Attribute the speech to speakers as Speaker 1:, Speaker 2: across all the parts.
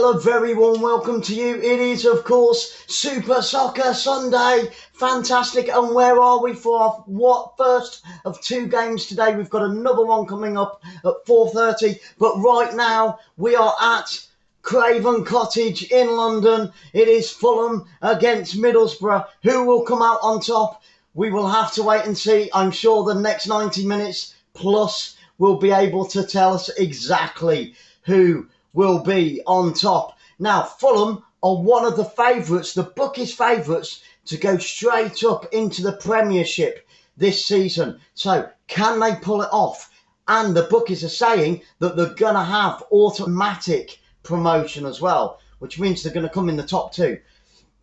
Speaker 1: Well, a very warm welcome to you. It is, of course, Super Soccer Sunday. Fantastic. And where are we for our first of two games today? We've got another one coming up at 4:30. But right now, we are at Craven Cottage in London. It is Fulham against Middlesbrough. Who will come out on top? We will have to wait and see. I'm sure the next 90 minutes plus will be able to tell us exactly who will be on top. Now, Fulham are one of the favourites, the bookies' favourites, to go straight up into the Premiership this season. So, can they pull it off? And the bookies are saying that they're going to have automatic promotion as well, which means they're going to come in the top two.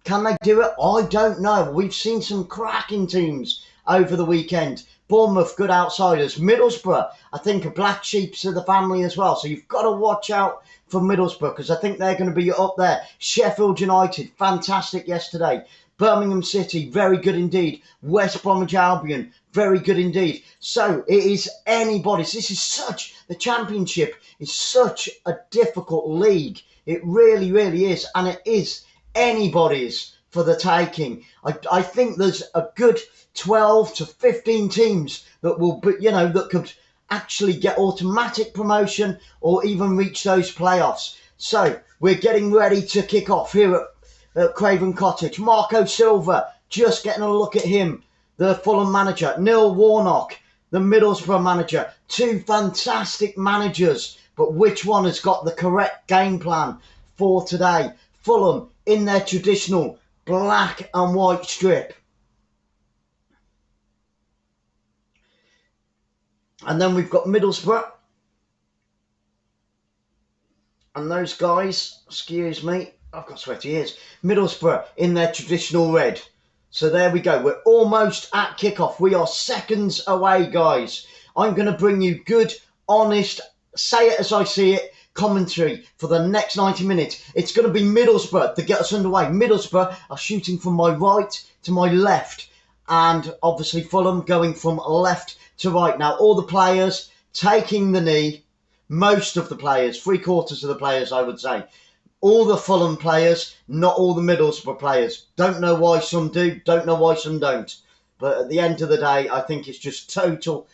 Speaker 1: Can they do it? I don't know. We've seen some cracking teams over the weekend. Bournemouth, good outsiders. Middlesbrough, I think, are black sheeps of the family as well. So you've got to watch out for Middlesbrough because I think they're going to be up there. Sheffield United, fantastic yesterday. Birmingham City, very good indeed. West Bromwich Albion, very good indeed. So it is anybody's. The Championship is such a difficult league. It really, really is. And it is anybody's for the taking. I think there's a good 12 to 15 teams that will be, that could actually get automatic promotion or even reach those playoffs. So we're getting ready to kick off here at Craven Cottage. Marco Silva, just getting a look at him, the Fulham manager. Neil Warnock, the Middlesbrough manager. Two fantastic managers, but which one has got the correct game plan for today? Fulham in their traditional black and white strip. And then we've got Middlesbrough. And those guys, excuse me, I've got sweaty ears. Middlesbrough in their traditional red. So there we go. We're almost at kickoff. We are seconds away, guys. I'm going to bring you good, honest, say it as I see it, commentary for the next 90 minutes. It's going to be Middlesbrough to get us underway. Middlesbrough are shooting from my right to my left. And obviously Fulham going from left to right. Now, all the players taking the knee, most of the players, 3/4 of the players, I would say. All the Fulham players, not all the Middlesbrough players. Don't know why some do, don't know why some don't. But at the end of the day, I think it's just total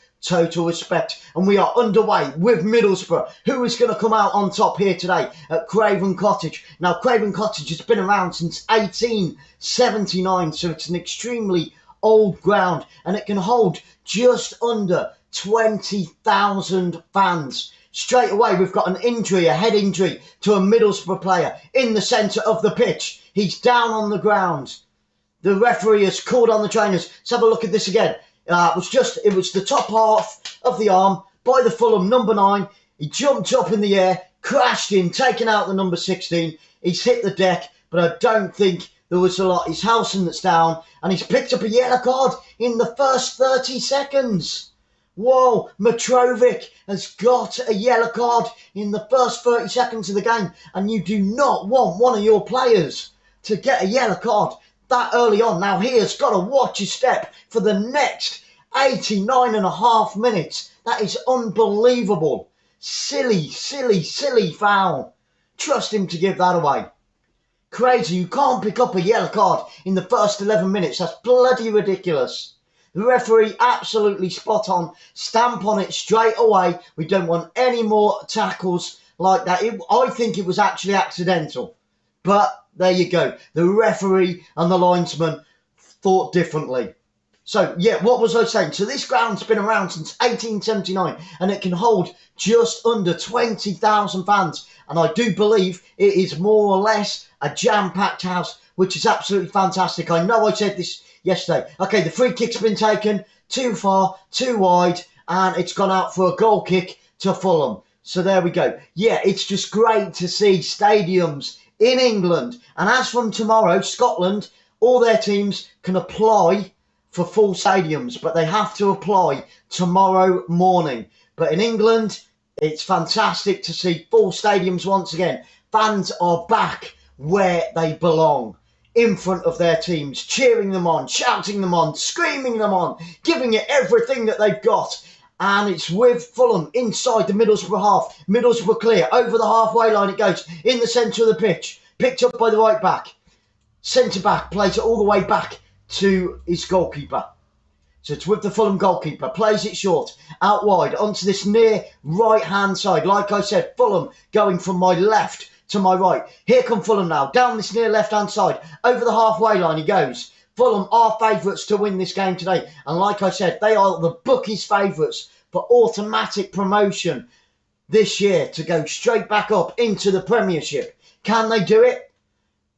Speaker 1: respect. And we are underway with Middlesbrough. Who is going to come out on top here today at Craven Cottage? Now, Craven Cottage has been around since 1879, so it's an extremely old ground, and it can hold just under 20,000 fans. Straight away, we've got an injury, a head injury to a Middlesbrough player in the centre of the pitch. He's down on the ground. The referee has called on the trainers. Let's have a look at this again. It was the top half of the arm by the Fulham number 9. He jumped up in the air, crashed in, taken out the number 16. He's hit the deck, but I don't think there was a lot. It's Howson that's down, and he's picked up a yellow card in the first 30 seconds. Whoa, Mitrovic has got a yellow card in the first 30 seconds of the game, and you do not want one of your players to get a yellow card that early on. Now he has got to watch his step for the next 89.5 minutes. That is unbelievable. Silly foul. Trust him to give that away. Crazy, you can't pick up a yellow card in the first 11 minutes. That's bloody ridiculous. The referee absolutely spot on. Stamp on it straight away. We don't want any more tackles like that. I think it was actually accidental. But there you go. The referee and the linesman thought differently. So, yeah, what was I saying? So this ground's been around since 1879 and it can hold just under 20,000 fans. And I do believe it is more or less a jam-packed house, which is absolutely fantastic. I know I said this yesterday. Okay, the free kick's been taken too far, too wide, and it's gone out for a goal kick to Fulham. So there we go. Yeah, it's just great to see stadiums in England. And as from tomorrow, Scotland, all their teams can apply for full stadiums, but they have to apply tomorrow morning. But in England, it's fantastic to see full stadiums once again. Fans are back where they belong, in front of their teams, cheering them on, shouting them on, screaming them on, giving it everything that they've got. And it's with Fulham inside the Middlesbrough half. Middlesbrough clear. Over the halfway line it goes. In the centre of the pitch. Picked up by the right back. Centre back plays it all the way back to his goalkeeper. So it's with the Fulham goalkeeper. Plays it short. Out wide onto this near right-hand side. Like I said, Fulham going from my left to my right. Here come Fulham now. Down this near left-hand side. Over the halfway line he goes. Fulham are favourites to win this game today. And like I said, they are the bookies' favourites for automatic promotion this year to go straight back up into the Premiership. Can they do it?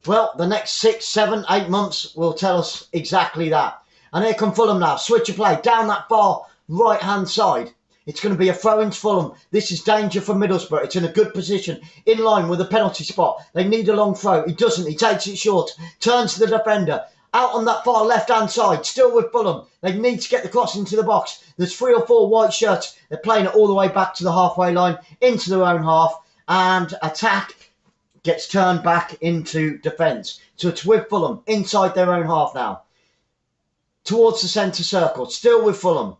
Speaker 1: Well, the next 6, 7, 8 months will tell us exactly that. And here come Fulham now. Switch of play down that far right-hand side. It's going to be a throw into Fulham. This is danger for Middlesbrough. It's in a good position, in line with the penalty spot. They need a long throw. He doesn't. He takes it short. Turns to the defender. Out on that far left-hand side, still with Fulham. They need to get the cross into the box. There's 3 or 4 white shirts. They're playing it all the way back to the halfway line, into their own half. And attack gets turned back into defence. So it's with Fulham, inside their own half now. Towards the centre circle, still with Fulham.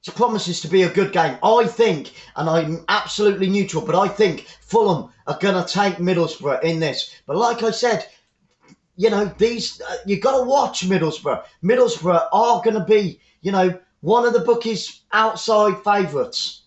Speaker 1: It promises to be a good game. I think, and I'm absolutely neutral, but I think Fulham are going to take Middlesbrough in this. But like I said, you know, these you got to watch Middlesbrough. Middlesbrough are going to be, you know, one of the bookies' outside favourites.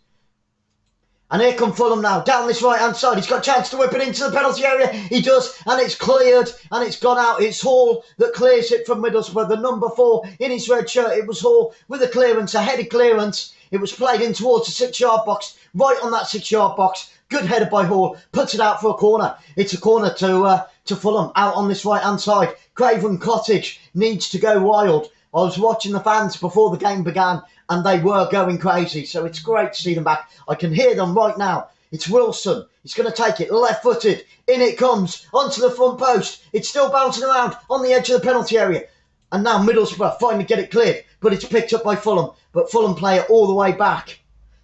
Speaker 1: And here come Fulham now, down this right-hand side. He's got a chance to whip it into the penalty area. He does, and it's cleared, and it's gone out. It's Hall that clears it from Middlesbrough. The number 4 in his red shirt. It was Hall with a clearance, a headed clearance. It was played in towards the 6-yard box, right on that 6-yard box. Good header by Hall. Puts it out for a corner. It's a corner to Fulham, out on this right-hand side. Craven Cottage needs to go wild. I was watching the fans before the game began, and they were going crazy. So it's great to see them back. I can hear them right now. It's Wilson. He's going to take it left-footed. In it comes, onto the front post. It's still bouncing around on the edge of the penalty area. And now Middlesbrough finally get it cleared, but it's picked up by Fulham. But Fulham play it all the way back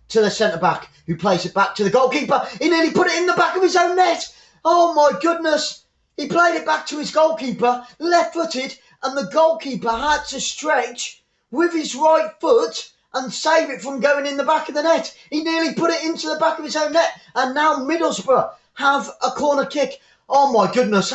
Speaker 1: to the centre-back, who plays it back to the goalkeeper. He nearly put it in the back of his own net. Oh, my goodness. He played it back to his goalkeeper, left-footed, and the goalkeeper had to stretch with his right foot and save it from going in the back of the net. He nearly put it into the back of his own net. And now Middlesbrough have a corner kick. Oh, my goodness.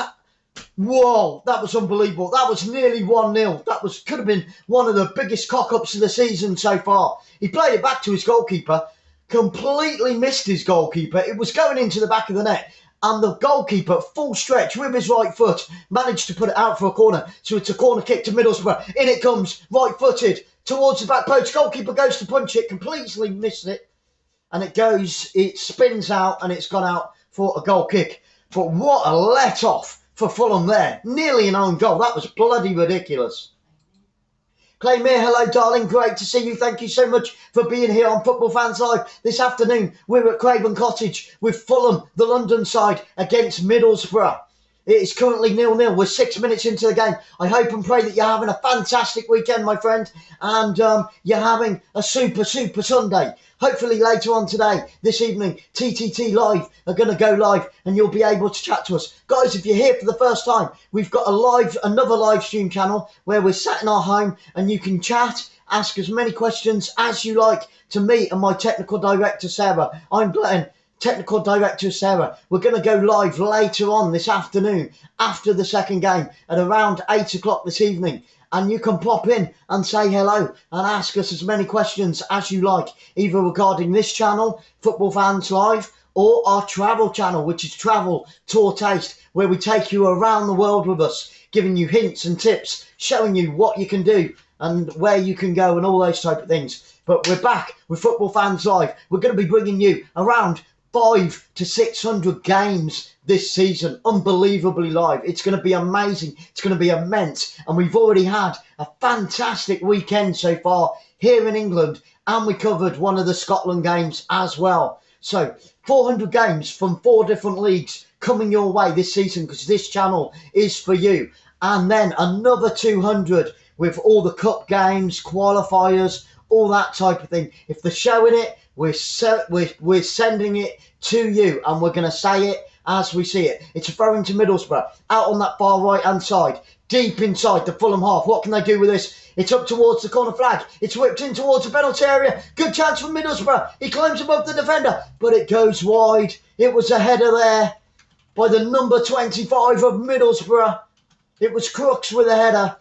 Speaker 1: Whoa, that was unbelievable. That was nearly 1-0. That could have been one of the biggest cock-ups of the season so far. He played it back to his goalkeeper, completely missed his goalkeeper. It was going into the back of the net. And the goalkeeper, full stretch with his right foot, managed to put it out for a corner. So it's a corner kick to Middlesbrough. In it comes, right-footed, towards the back post. Goalkeeper goes to punch it, completely missed it. And it spins out, and it's gone out for a goal kick. But what a let-off for Fulham there. Nearly an own goal. That was bloody ridiculous. Claymere, hello, darling. Great to see you. Thank you so much for being here on Football Fans Live this afternoon. We're at Craven Cottage with Fulham, the London side, against Middlesbrough. It is currently 0-0. We're 6 minutes into the game. I hope and pray that you're having a fantastic weekend, my friend, and you're having a super Sunday. Hopefully later on today, this evening, TTT Live are going to go live and you'll be able to chat to us. Guys, if you're here for the first time, we've got another live stream channel where we're sat in our home and you can chat, ask as many questions as you like to me and my technical director, Sarah. I'm Glenn. Technical Director Sarah. We're going to go live later on this afternoon after the second game at around 8 o'clock this evening. And you can pop in and say hello and ask us as many questions as you like, either regarding this channel, Football Fans Live, or our travel channel, which is Travel Tour Taste, where we take you around the world with us, giving you hints and tips, showing you what you can do and where you can go and all those type of things. But we're back with Football Fans Live. We're going to be bringing you around 500 to 600 games this season, unbelievably live. It's going to be amazing. It's going to be immense. And we've already had a fantastic weekend so far here in England, and we covered one of the Scotland games as well. So 400 games from 4 different leagues coming your way this season, because this channel is for you. And then another 200 with all the cup games, qualifiers, all that type of thing. If they're showing it, we're sending it to you, and we're going to say it as we see it. It's a throw into Middlesbrough, out on that far right-hand side, deep inside the Fulham half. What can they do with this? It's up towards the corner flag. It's whipped in towards the penalty area. Good chance for Middlesbrough. He climbs above the defender, but it goes wide. It was a header there by the number 25 of Middlesbrough. It was Crooks with a header,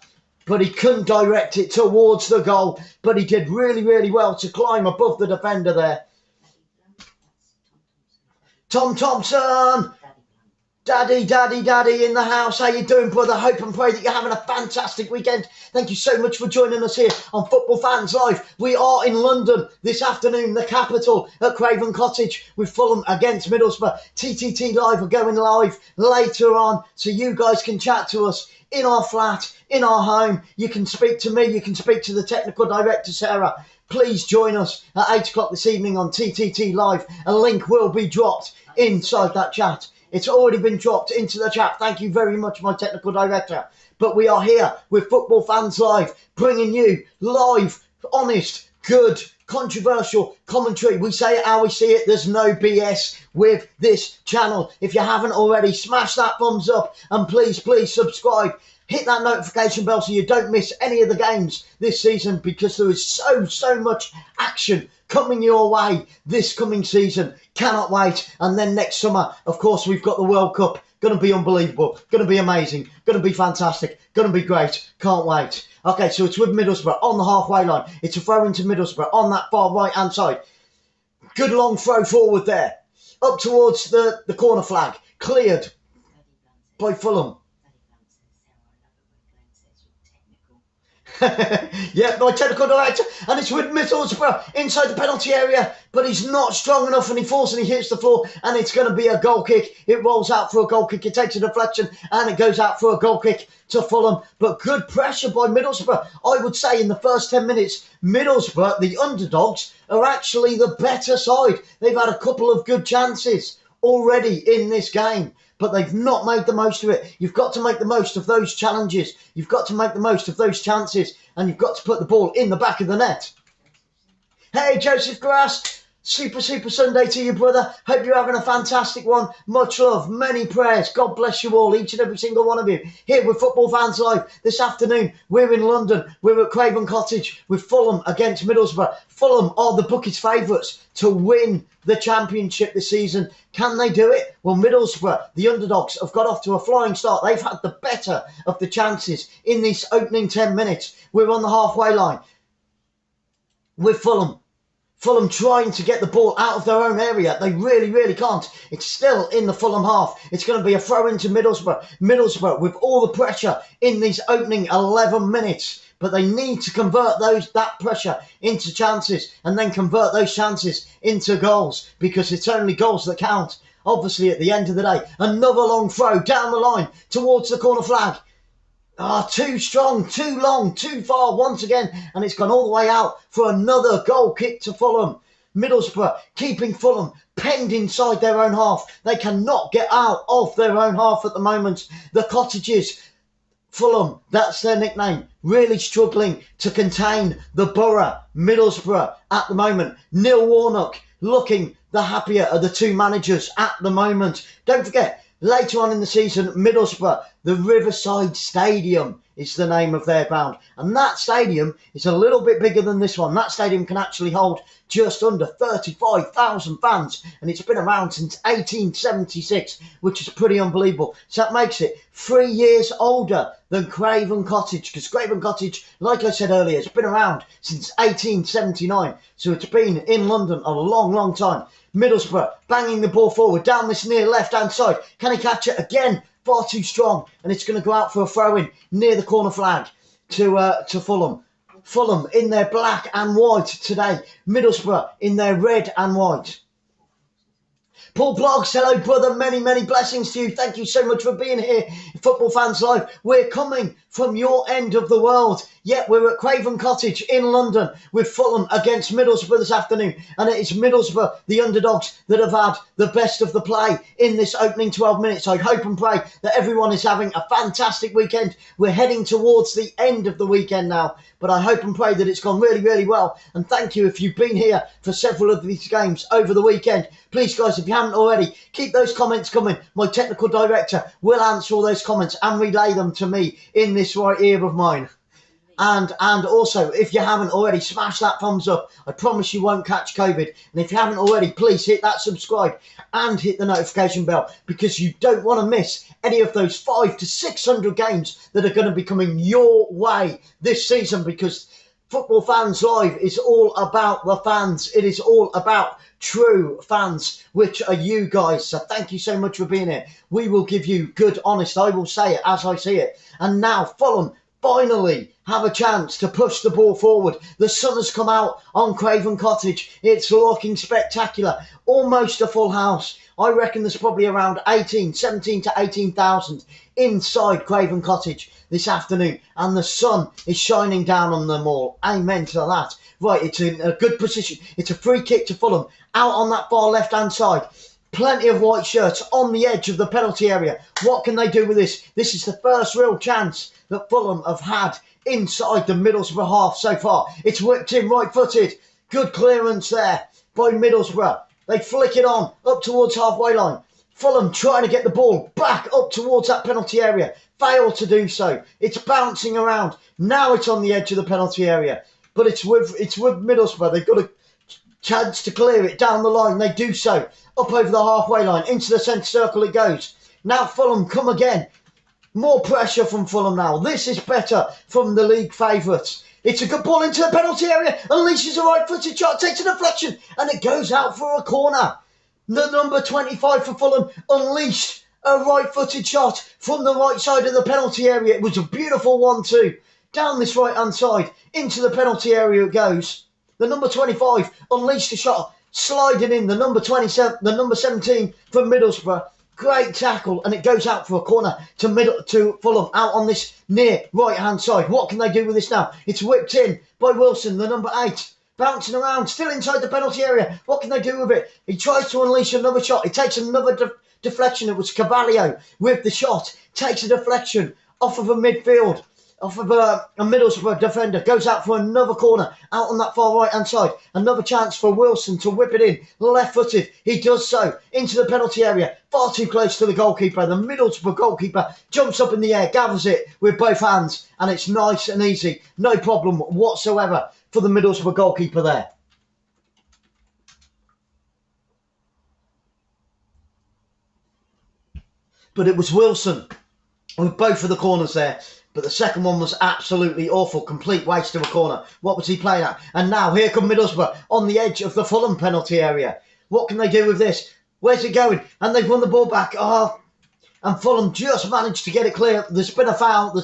Speaker 1: but he couldn't direct it towards the goal. But he did really, really well to climb above the defender there. Tom Thompson. Daddy in the house. How you doing, brother? Hope and pray that you're having a fantastic weekend. Thank you so much for joining us here on Football Fans Live. We are in London this afternoon, the capital, at Craven Cottage with Fulham against Middlesbrough. TTT Live are going live later on, so you guys can chat to us in our flat, in our home. You can speak to me. You can speak to the technical director, Sarah. Please join us at 8 o'clock this evening on TTT Live. A link will be dropped inside that chat. It's already been dropped into the chat. Thank you very much, my technical director. But we are here with Football Fans Live, bringing you live, honest, good, controversial commentary. We say it how we see it. There's no BS with this channel. If you haven't already, smash that thumbs up and please subscribe. Hit that notification bell so you don't miss any of the games this season, because there is so much action coming your way this coming season. Cannot wait. And then next summer, of course, we've got the World Cup. Going to be unbelievable. Going to be amazing. Going to be fantastic. Going to be great. Can't wait. Okay, so it's with Middlesbrough on the halfway line. It's a throw into Middlesbrough on that far right-hand side. Good long throw forward there. Up towards the corner flag. Cleared by Fulham. Yeah, my technical director, and it's with Middlesbrough inside the penalty area, but he's not strong enough and he falls and he hits the floor, and it's going to be a goal kick. It rolls out for a goal kick, it takes a deflection and it goes out for a goal kick to Fulham. But good pressure by Middlesbrough. I would say in the first 10 minutes, Middlesbrough, the underdogs, are actually the better side. They've had a couple of good chances already in this game, but they've not made the most of it. You've got to make the most of those challenges. You've got to make the most of those chances, and you've got to put the ball in the back of the net. Hey, Joseph Grass. Super Sunday to you, brother. Hope you're having a fantastic one. Much love, many prayers. God bless you all, each and every single one of you. Here with Football Fans Live this afternoon. We're in London. We're at Craven Cottage with Fulham against Middlesbrough. Fulham are the bookies' favourites to win the championship this season. Can they do it? Well, Middlesbrough, the underdogs, have got off to a flying start. They've had the better of the chances in these opening 10 minutes. We're on the halfway line with Fulham. Fulham trying to get the ball out of their own area. They really can't. It's still in the Fulham half. It's going to be a throw into Middlesbrough. Middlesbrough with all the pressure in these opening 11 minutes. But they need to convert that pressure into chances, and then convert those chances into goals, because it's only goals that count. Obviously, at the end of the day, another long throw down the line towards the corner flag. Too strong, too long, too far once again, and it's gone all the way out for another goal kick to Fulham. Middlesbrough keeping Fulham penned inside their own half. They cannot get out of their own half at the moment. The Cottages, Fulham, that's their nickname, really struggling to contain the borough, Middlesbrough, at the moment. Neil Warnock looking the happier of the two managers at the moment. Don't forget, later on in the season, Middlesbrough, the Riverside Stadium is the name of their ground. And that stadium is a little bit bigger than this one. That stadium can actually hold just under 35,000 fans. And it's been around since 1876, which is pretty unbelievable. So that makes it 3 years older than Craven Cottage. Because Craven Cottage, like I said earlier, it's been around since 1879. So it's been in London a long time. Middlesbrough banging the ball forward down this near left-hand side. Can he catch it again? Far too strong, and it's going to go out for a throw-in near the corner flag to Fulham. Fulham in their black and white today. Middlesbrough in their red and white. Paul Blogs, hello brother, many blessings to you. Thank you so much for being here. Football Fans Live, we're coming from your end of the world Yep, we're at Craven Cottage in London with Fulham against Middlesbrough this afternoon. And it is Middlesbrough, the underdogs, that have had the best of the play in this opening 12 minutes. I hope and pray that everyone is having a fantastic weekend. We're heading towards the end of the weekend now, but I hope and pray that it's gone really, really well. And thank you if you've been here for several of these games over the weekend. Please, guys, if you haven't already, keep those comments coming. My technical director will answer all those comments and relay them to me in this right ear of mine. And also, if you haven't already, smash that thumbs up. I promise you won't catch COVID. And if you haven't already, please hit that subscribe and hit the notification bell, because you don't want to miss any of those 500 to 600 games that are going to be coming your way this season, because Football Fans Live is all about the fans. It is all about true fans, which are you guys. So thank you so much for being here. We will give you good, honest, I will say it as I see it. And now Fulham finally have a chance to push the ball forward. The sun has come out on Craven Cottage. It's looking spectacular. Almost a full house. I reckon there's probably around 17 to 18,000 inside Craven Cottage this afternoon. And the sun is shining down on them all. Amen to that. Right, it's in a good position. It's a free kick to Fulham. Out on that far left-hand side. Plenty of white shirts on the edge of the penalty area. What can they do with this? This is the first real chance that Fulham have had inside the Middlesbrough half so far. It's whipped in right-footed. Good clearance there by Middlesbrough. They flick it on up towards halfway line. Fulham trying to get the ball back up towards that penalty area. Fail to do so. It's bouncing around. Now it's on the edge of the penalty area. But it's with Middlesbrough. They've got a chance to clear it down the line. They do so. Up over the halfway line. Into the centre circle it goes. Now Fulham come again. More pressure from Fulham now. This is better from the league favourites. It's a good ball into the penalty area. Unleashes a right-footed shot. Takes a deflection. And it goes out for a corner. The number 25 for Fulham unleashed a right-footed shot from the right side of the penalty area. It was a beautiful 1-2. Down this right-hand side. Into the penalty area it goes. The number 25 unleashed a shot. Sliding in the number 27, the number 17 for Middlesbrough. Great tackle, and it goes out for a corner to Fulham out on this near right-hand side. What can they do with this now? It's whipped in by Wilson, the number 8. Bouncing around, still inside the penalty area. What can they do with it? He tries to unleash another shot. He takes another deflection. It was Carvalho with the shot. Takes a deflection off of a midfield. Off of a Middlesbrough defender, goes out for another corner, out on that far right-hand side. Another chance for Wilson to whip it in, left-footed. He does so, into the penalty area, far too close to the goalkeeper. The Middlesbrough goalkeeper jumps up in the air, gathers it with both hands, and it's nice and easy. No problem whatsoever for the Middlesbrough goalkeeper there. But it was Wilson with both of the corners there. But the second one was absolutely awful. Complete waste of a corner. What was he playing at? And now here come Middlesbrough on the edge of the Fulham penalty area. What can they do with this? Where's it going? And they've won the ball back. Oh, and Fulham just managed to get it clear. There's been a foul.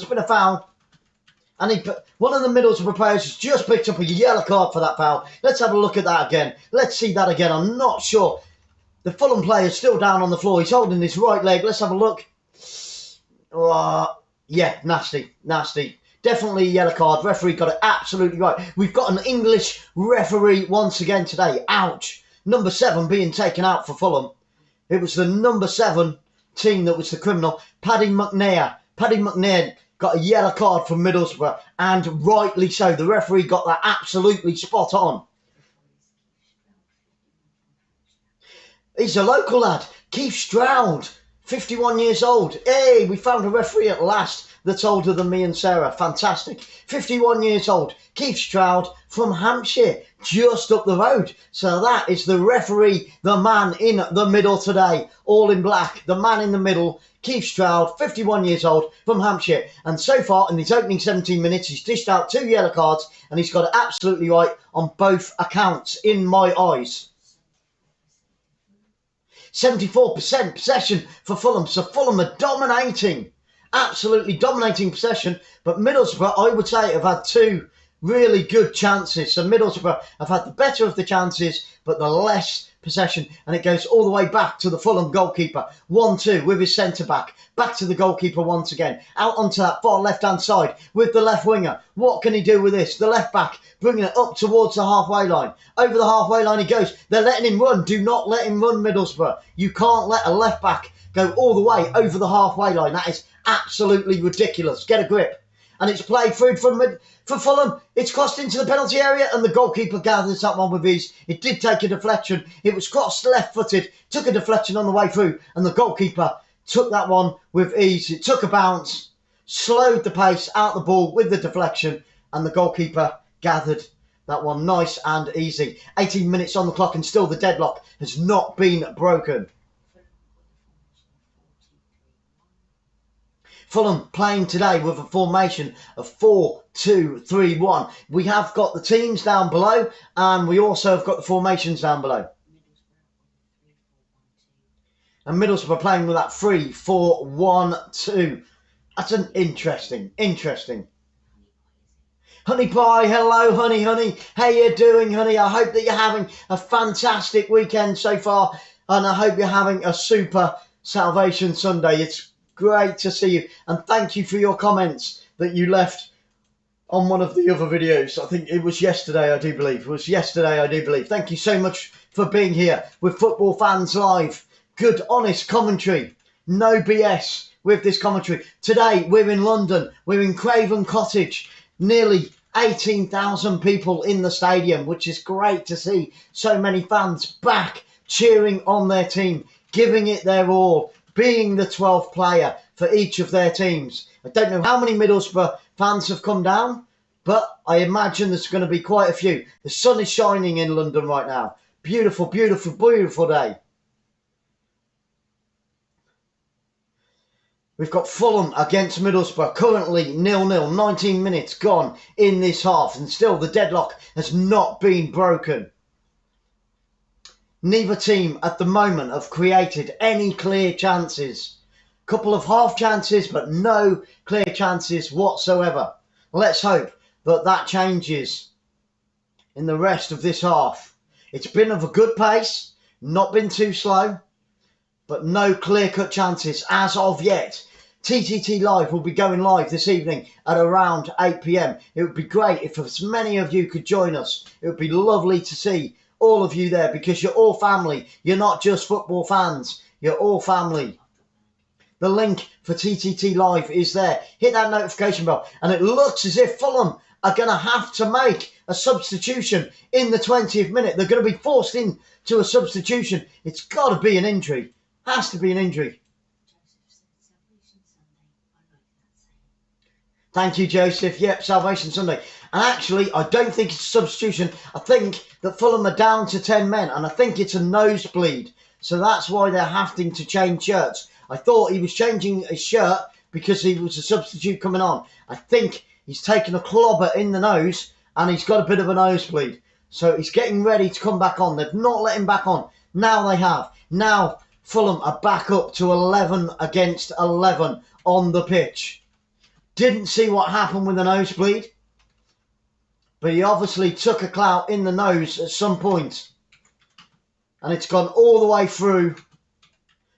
Speaker 1: And one of the Middlesbrough players has just picked up a yellow card for that foul. Let's have a look at that again. Let's see that again. I'm not sure. The Fulham player is still down on the floor. He's holding his right leg. Let's have a look. Yeah, nasty. Definitely a yellow card. Referee got it absolutely right. We've got an English referee once again today. Ouch. Number 7 being taken out for Fulham. It was the number 7 team that was the criminal. Paddy McNair. Paddy McNair got a yellow card from Middlesbrough, and rightly so. The referee got that absolutely spot on. He's a local lad. 𝓳𝓸𝓲𝓷𝓲𝓷𝓰. 51 years old. Hey, we found a referee at last that's older than me and Sarah. Fantastic. 51 years old. 𝓳𝓸𝓲𝓷𝓲𝓷𝓰 from Hampshire, just up the road. So that is the referee, the man in the middle today, all in black. The man in the middle, 𝓳𝓸𝓲𝓷𝓲𝓷𝓰, 51 years old, from Hampshire. And so far, in his opening 17 minutes, he's dished out 2 yellow cards, and he's got it absolutely right on both accounts, in my eyes. 74% possession for Fulham. So Fulham are dominating, absolutely dominating possession. But Middlesbrough, I would say, have had 2 really good chances. So Middlesbrough have had the better of the chances, but the less possession, and it goes all the way back to the Fulham goalkeeper. 1-2 with his centre-back. Back to the goalkeeper once again. Out onto that far left-hand side with the left winger. What can he do with this? The left-back bringing it up towards the halfway line. Over the halfway line he goes. They're letting him run. Do not let him run, Middlesbrough. You can't let a left-back go all the way over the halfway line. That is absolutely ridiculous. Get a grip. And it's played through for Fulham. It's crossed into the penalty area and the goalkeeper gathers that one with ease. It did take a deflection. It was crossed left-footed, took a deflection on the way through, and the goalkeeper took that one with ease. It took a bounce, slowed the pace out the ball with the deflection, and the goalkeeper gathered that one nice and easy. 18 minutes on the clock and still the deadlock has not been broken. Fulham playing today with a formation of 4-2-3-1. We have got the teams down below and we also have got the formations down below. And Middlesbrough playing with that 3-4-1-2. That's an interesting. Honey Pie, hello honey. How you doing, honey? I hope that you're having a fantastic weekend so far and I hope you're having a super Salvation Sunday. It's great to see you, and thank you for your comments that you left on one of the other videos. I think it was yesterday, I do believe. Thank you so much for being here with Football Fans Live. Good, honest commentary. No BS with this commentary. Today, we're in London. We're in Craven Cottage. Nearly 18,000 people in the stadium, which is great to see. So many fans back cheering on their team, giving it their all, being the 12th player for each of their teams. I don't know how many Middlesbrough fans have come down, but I imagine there's going to be quite a few. The sun is shining in London right now. Beautiful day. We've got Fulham against Middlesbrough, currently 0-0, 19 minutes gone in this half, and still the deadlock has not been broken. Neither team at the moment have created any clear chances. Couple of half chances, but no clear chances whatsoever. Let's hope that that changes in the rest of this half. It's been of a good pace, not been too slow, but no clear-cut chances as of yet. TTT Live will be going live this evening at around 8 p.m. It would be great if as many of you could join us. It would be lovely to see all of you there because you're all family. You're not just football fans. You're all family. The link for TTT Live is there. Hit that notification bell. And it looks as if Fulham are going to have to make a substitution in the 20th minute. They're going to be forced into a substitution. It's got to be an injury. Has to be an injury. Thank you, Joseph. Yep, Salvation Sunday. And actually, I don't think it's a substitution. I think that Fulham are down to 10 men, and I think it's a nosebleed. So that's why they're having to change shirts. I thought he was changing his shirt because he was a substitute coming on. I think he's taken a clobber in the nose, and he's got a bit of a nosebleed. So he's getting ready to come back on. They've not let him back on. Now they have. Now Fulham are back up to 11 against 11 on the pitch. Didn't see what happened with the nosebleed, but he obviously took a clout in the nose at some point, and it's gone all the way through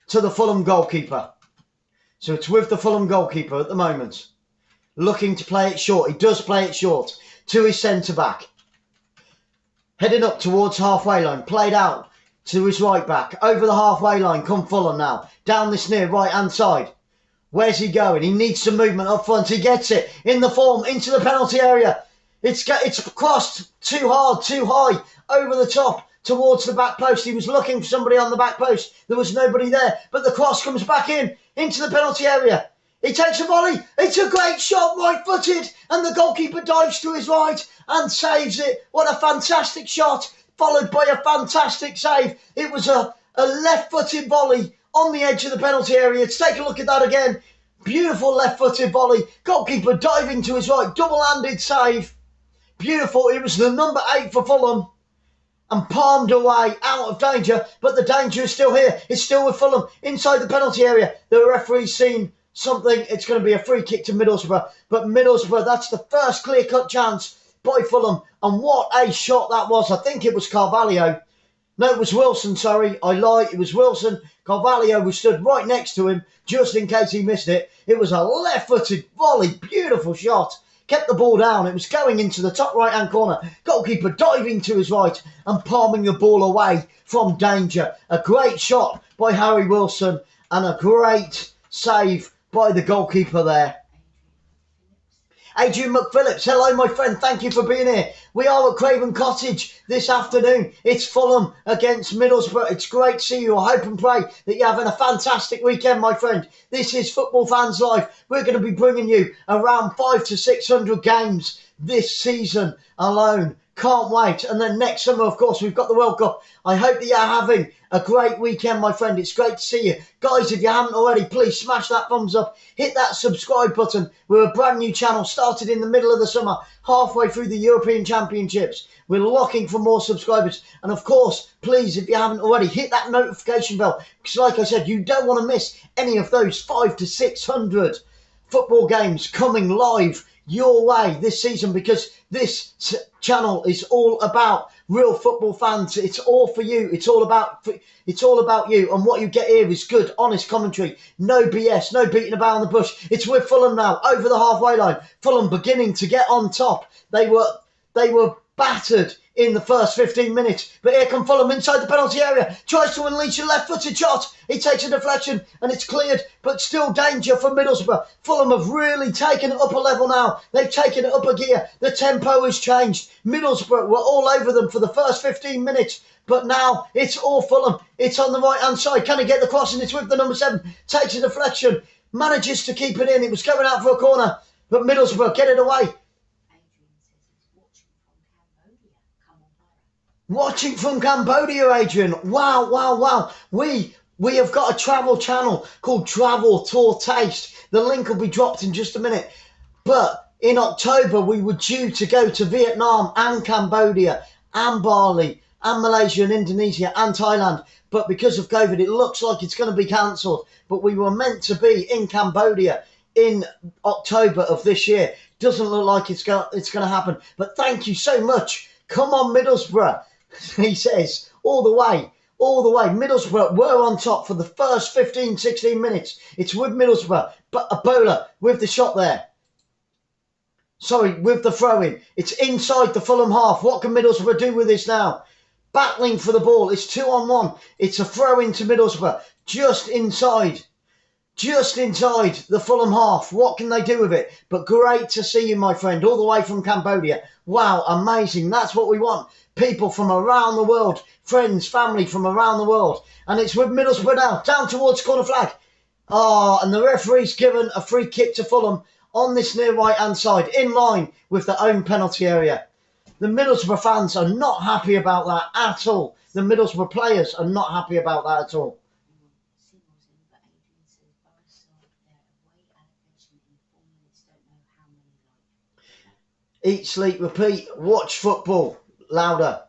Speaker 1: to the Fulham goalkeeper. So it's with the Fulham goalkeeper at the moment, looking to play it short. He does play it short to his centre-back. Heading up towards halfway line, played out to his right-back. Over the halfway line, come Fulham now. Down this near right-hand side. Where's he going? He needs some movement up front. He gets it in the form into the penalty area. It's crossed too hard, too high, over the top towards the back post. He was looking for somebody on the back post. There was nobody there, but the cross comes back into the penalty area. He takes a volley. It's a great shot, right-footed, and the goalkeeper dives to his right and saves it. What a fantastic shot, followed by a fantastic save. It was a left-footed volley on the edge of the penalty area. Let's take a look at that again. Beautiful left-footed volley. Goalkeeper diving to his right. Double-handed save. Beautiful. It was the number 8 for Fulham. And palmed away out of danger. But the danger is still here. It's still with Fulham inside the penalty area. The referee's seen something. It's going to be a free kick to Middlesbrough. But Middlesbrough, that's the first clear-cut chance by Fulham. And what a shot that was. I think it was Carvalho No, it was Wilson, sorry. I lied. It was Wilson. Carvalho was stood right next to him, just in case he missed it. It was a left-footed volley. Beautiful shot. Kept the ball down. It was going into the top right-hand corner. Goalkeeper diving to his right and palming the ball away from danger. A great shot by Harry Wilson and a great save by the goalkeeper there. Adrian McPhillips, hello my friend, thank you for being here. We are at Craven Cottage this afternoon. It's Fulham against Middlesbrough. It's great to see you. I hope and pray that you're having a fantastic weekend, my friend. This is Football Fans Live. We're going to be bringing you around 500 to 600 games this season alone. Can't wait. And then next summer, of course, we've got the World Cup. I hope that you're having a great weekend, my friend. It's great to see you. Guys, if you haven't already, please smash that thumbs up. Hit that subscribe button. We're a brand new channel, started in the middle of the summer, halfway through the European Championships. We're looking for more subscribers. And of course, please, if you haven't already, hit that notification bell. Because like I said, you don't want to miss any of those 500 to 600 football games coming live your way this season, because this channel is all about real football fans. It's all for you. It's all about you, and what you get here is good, honest commentary. No BS, no beating about in the bush. It's with Fulham now, over the halfway line. Fulham beginning to get on top. They were battered in the first 15 minutes. But here come Fulham inside the penalty area. Tries to unleash a left-footed shot. He takes a deflection and it's cleared, but still danger for Middlesbrough. Fulham have really taken it up a level now. They've taken it up a gear. The tempo has changed. Middlesbrough were all over them for the first 15 minutes. But now it's all Fulham. It's on the right-hand side. Can he get the crossing? It's with the number 7. Takes a deflection. Manages to keep it in. It was going out for a corner. But Middlesbrough get it away. Watching from Cambodia, Adrian. Wow, wow, wow. We have got a travel channel called Travel Tour Taste. The link will be dropped in just a minute. But in October, we were due to go to Vietnam and Cambodia and Bali and Malaysia and Indonesia and Thailand. But because of COVID, it looks like it's going to be cancelled. But we were meant to be in Cambodia in October of this year. Doesn't look like it's going to happen. But thank you so much. Come on, Middlesbrough. He says, all the way. Middlesbrough were on top for the first 15, 16 minutes. It's with Middlesbrough. But Ebola with the shot there. Sorry, with the throw-in. It's inside the Fulham half. What can Middlesbrough do with this now? Battling for the ball. It's 2-on-1. It's a throw-in to Middlesbrough. Just inside the Fulham half. What can they do with it? But great to see you, my friend, all the way from Cambodia. Wow, amazing. That's what we want. People from around the world, friends, family from around the world. And it's with Middlesbrough now, down towards corner flag. And the referee's given a free kick to Fulham on this near right-hand side, in line with their own penalty area. The Middlesbrough fans are not happy about that at all. The Middlesbrough players are not happy about that at all. Eat, sleep, repeat. Watch football. Louder.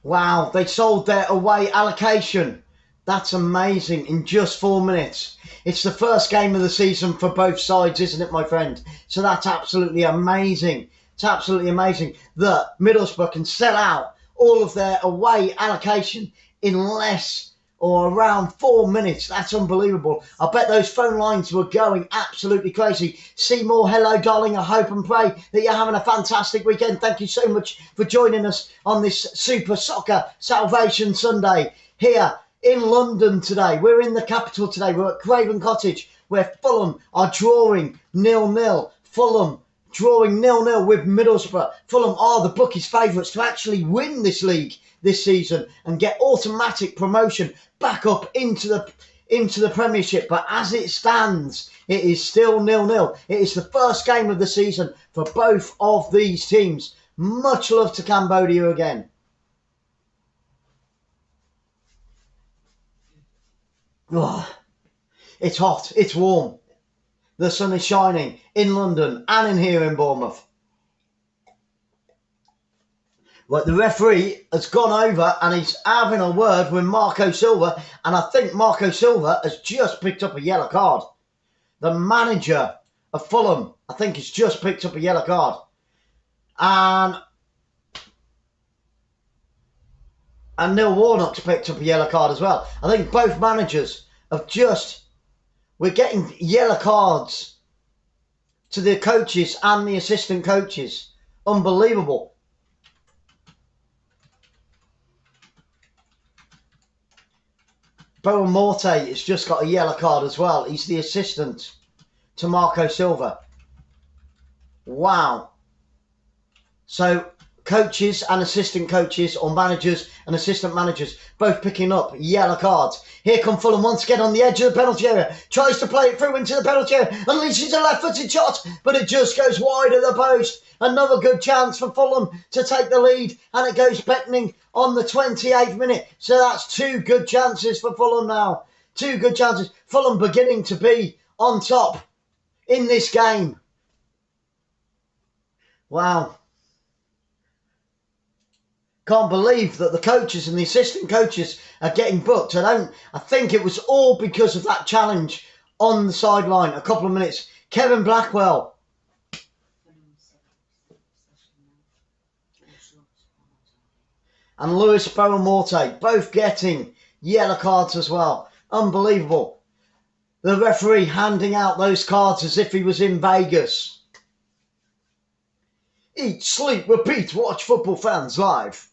Speaker 1: Wow, they sold their away allocation. That's amazing in just 4 minutes. It's the first game of the season for both sides, isn't it, my friend? So that's absolutely amazing. It's absolutely amazing that Middlesbrough can sell out all of their away allocation in less or around 4 minutes. That's unbelievable. I bet those phone lines were going absolutely crazy. Seymour, hello, darling. I hope and pray that you're having a fantastic weekend. Thank you so much for joining us on this Super Soccer Salvation Sunday here in London today. We're in the capital today. We're at Craven Cottage, where Fulham are drawing 0-0. Fulham drawing 0-0 with Middlesbrough. Fulham are the bookies' favourites to actually win this league this season and get automatic promotion back up into the Premiership. But as it stands, it is still 0-0. It is the first game of the season for both of these teams. Much love to Cambodia again. Oh, it's hot, it's warm. The sun is shining in London and in here in Bournemouth. Right, the referee has gone over and he's having a word with Marco Silva, and I think Marco Silva has just picked up a yellow card. the manager of Fulham, I think, has just picked up a yellow card. And Neil Warnock's picked up a yellow card as well. I think both managers have just... We're getting yellow cards to the coaches and the assistant coaches. Unbelievable. Bowen Morte has just got a yellow card as well. He's the assistant to Marco Silva. Wow. So coaches and assistant coaches, or managers and assistant managers, both picking up yellow cards. Here come Fulham once again on the edge of the penalty area. Tries to play it through into the penalty area. Unleashes a left-footed shot, but it just goes wide of the post. Another good chance for Fulham to take the lead, and it goes beckoning on the 28th minute. So that's two good chances for Fulham now. Two good chances. Fulham beginning to be on top in this game. Wow. Can't believe that the coaches and the assistant coaches are getting booked. I think it was all because of that challenge on the sideline. A couple of minutes. Kevin Blackwell. And Lewis Bowen Morte, both getting yellow cards as well. Unbelievable. The referee handing out those cards as if he was in Vegas. Eat, sleep, repeat, watch Football Fans Live.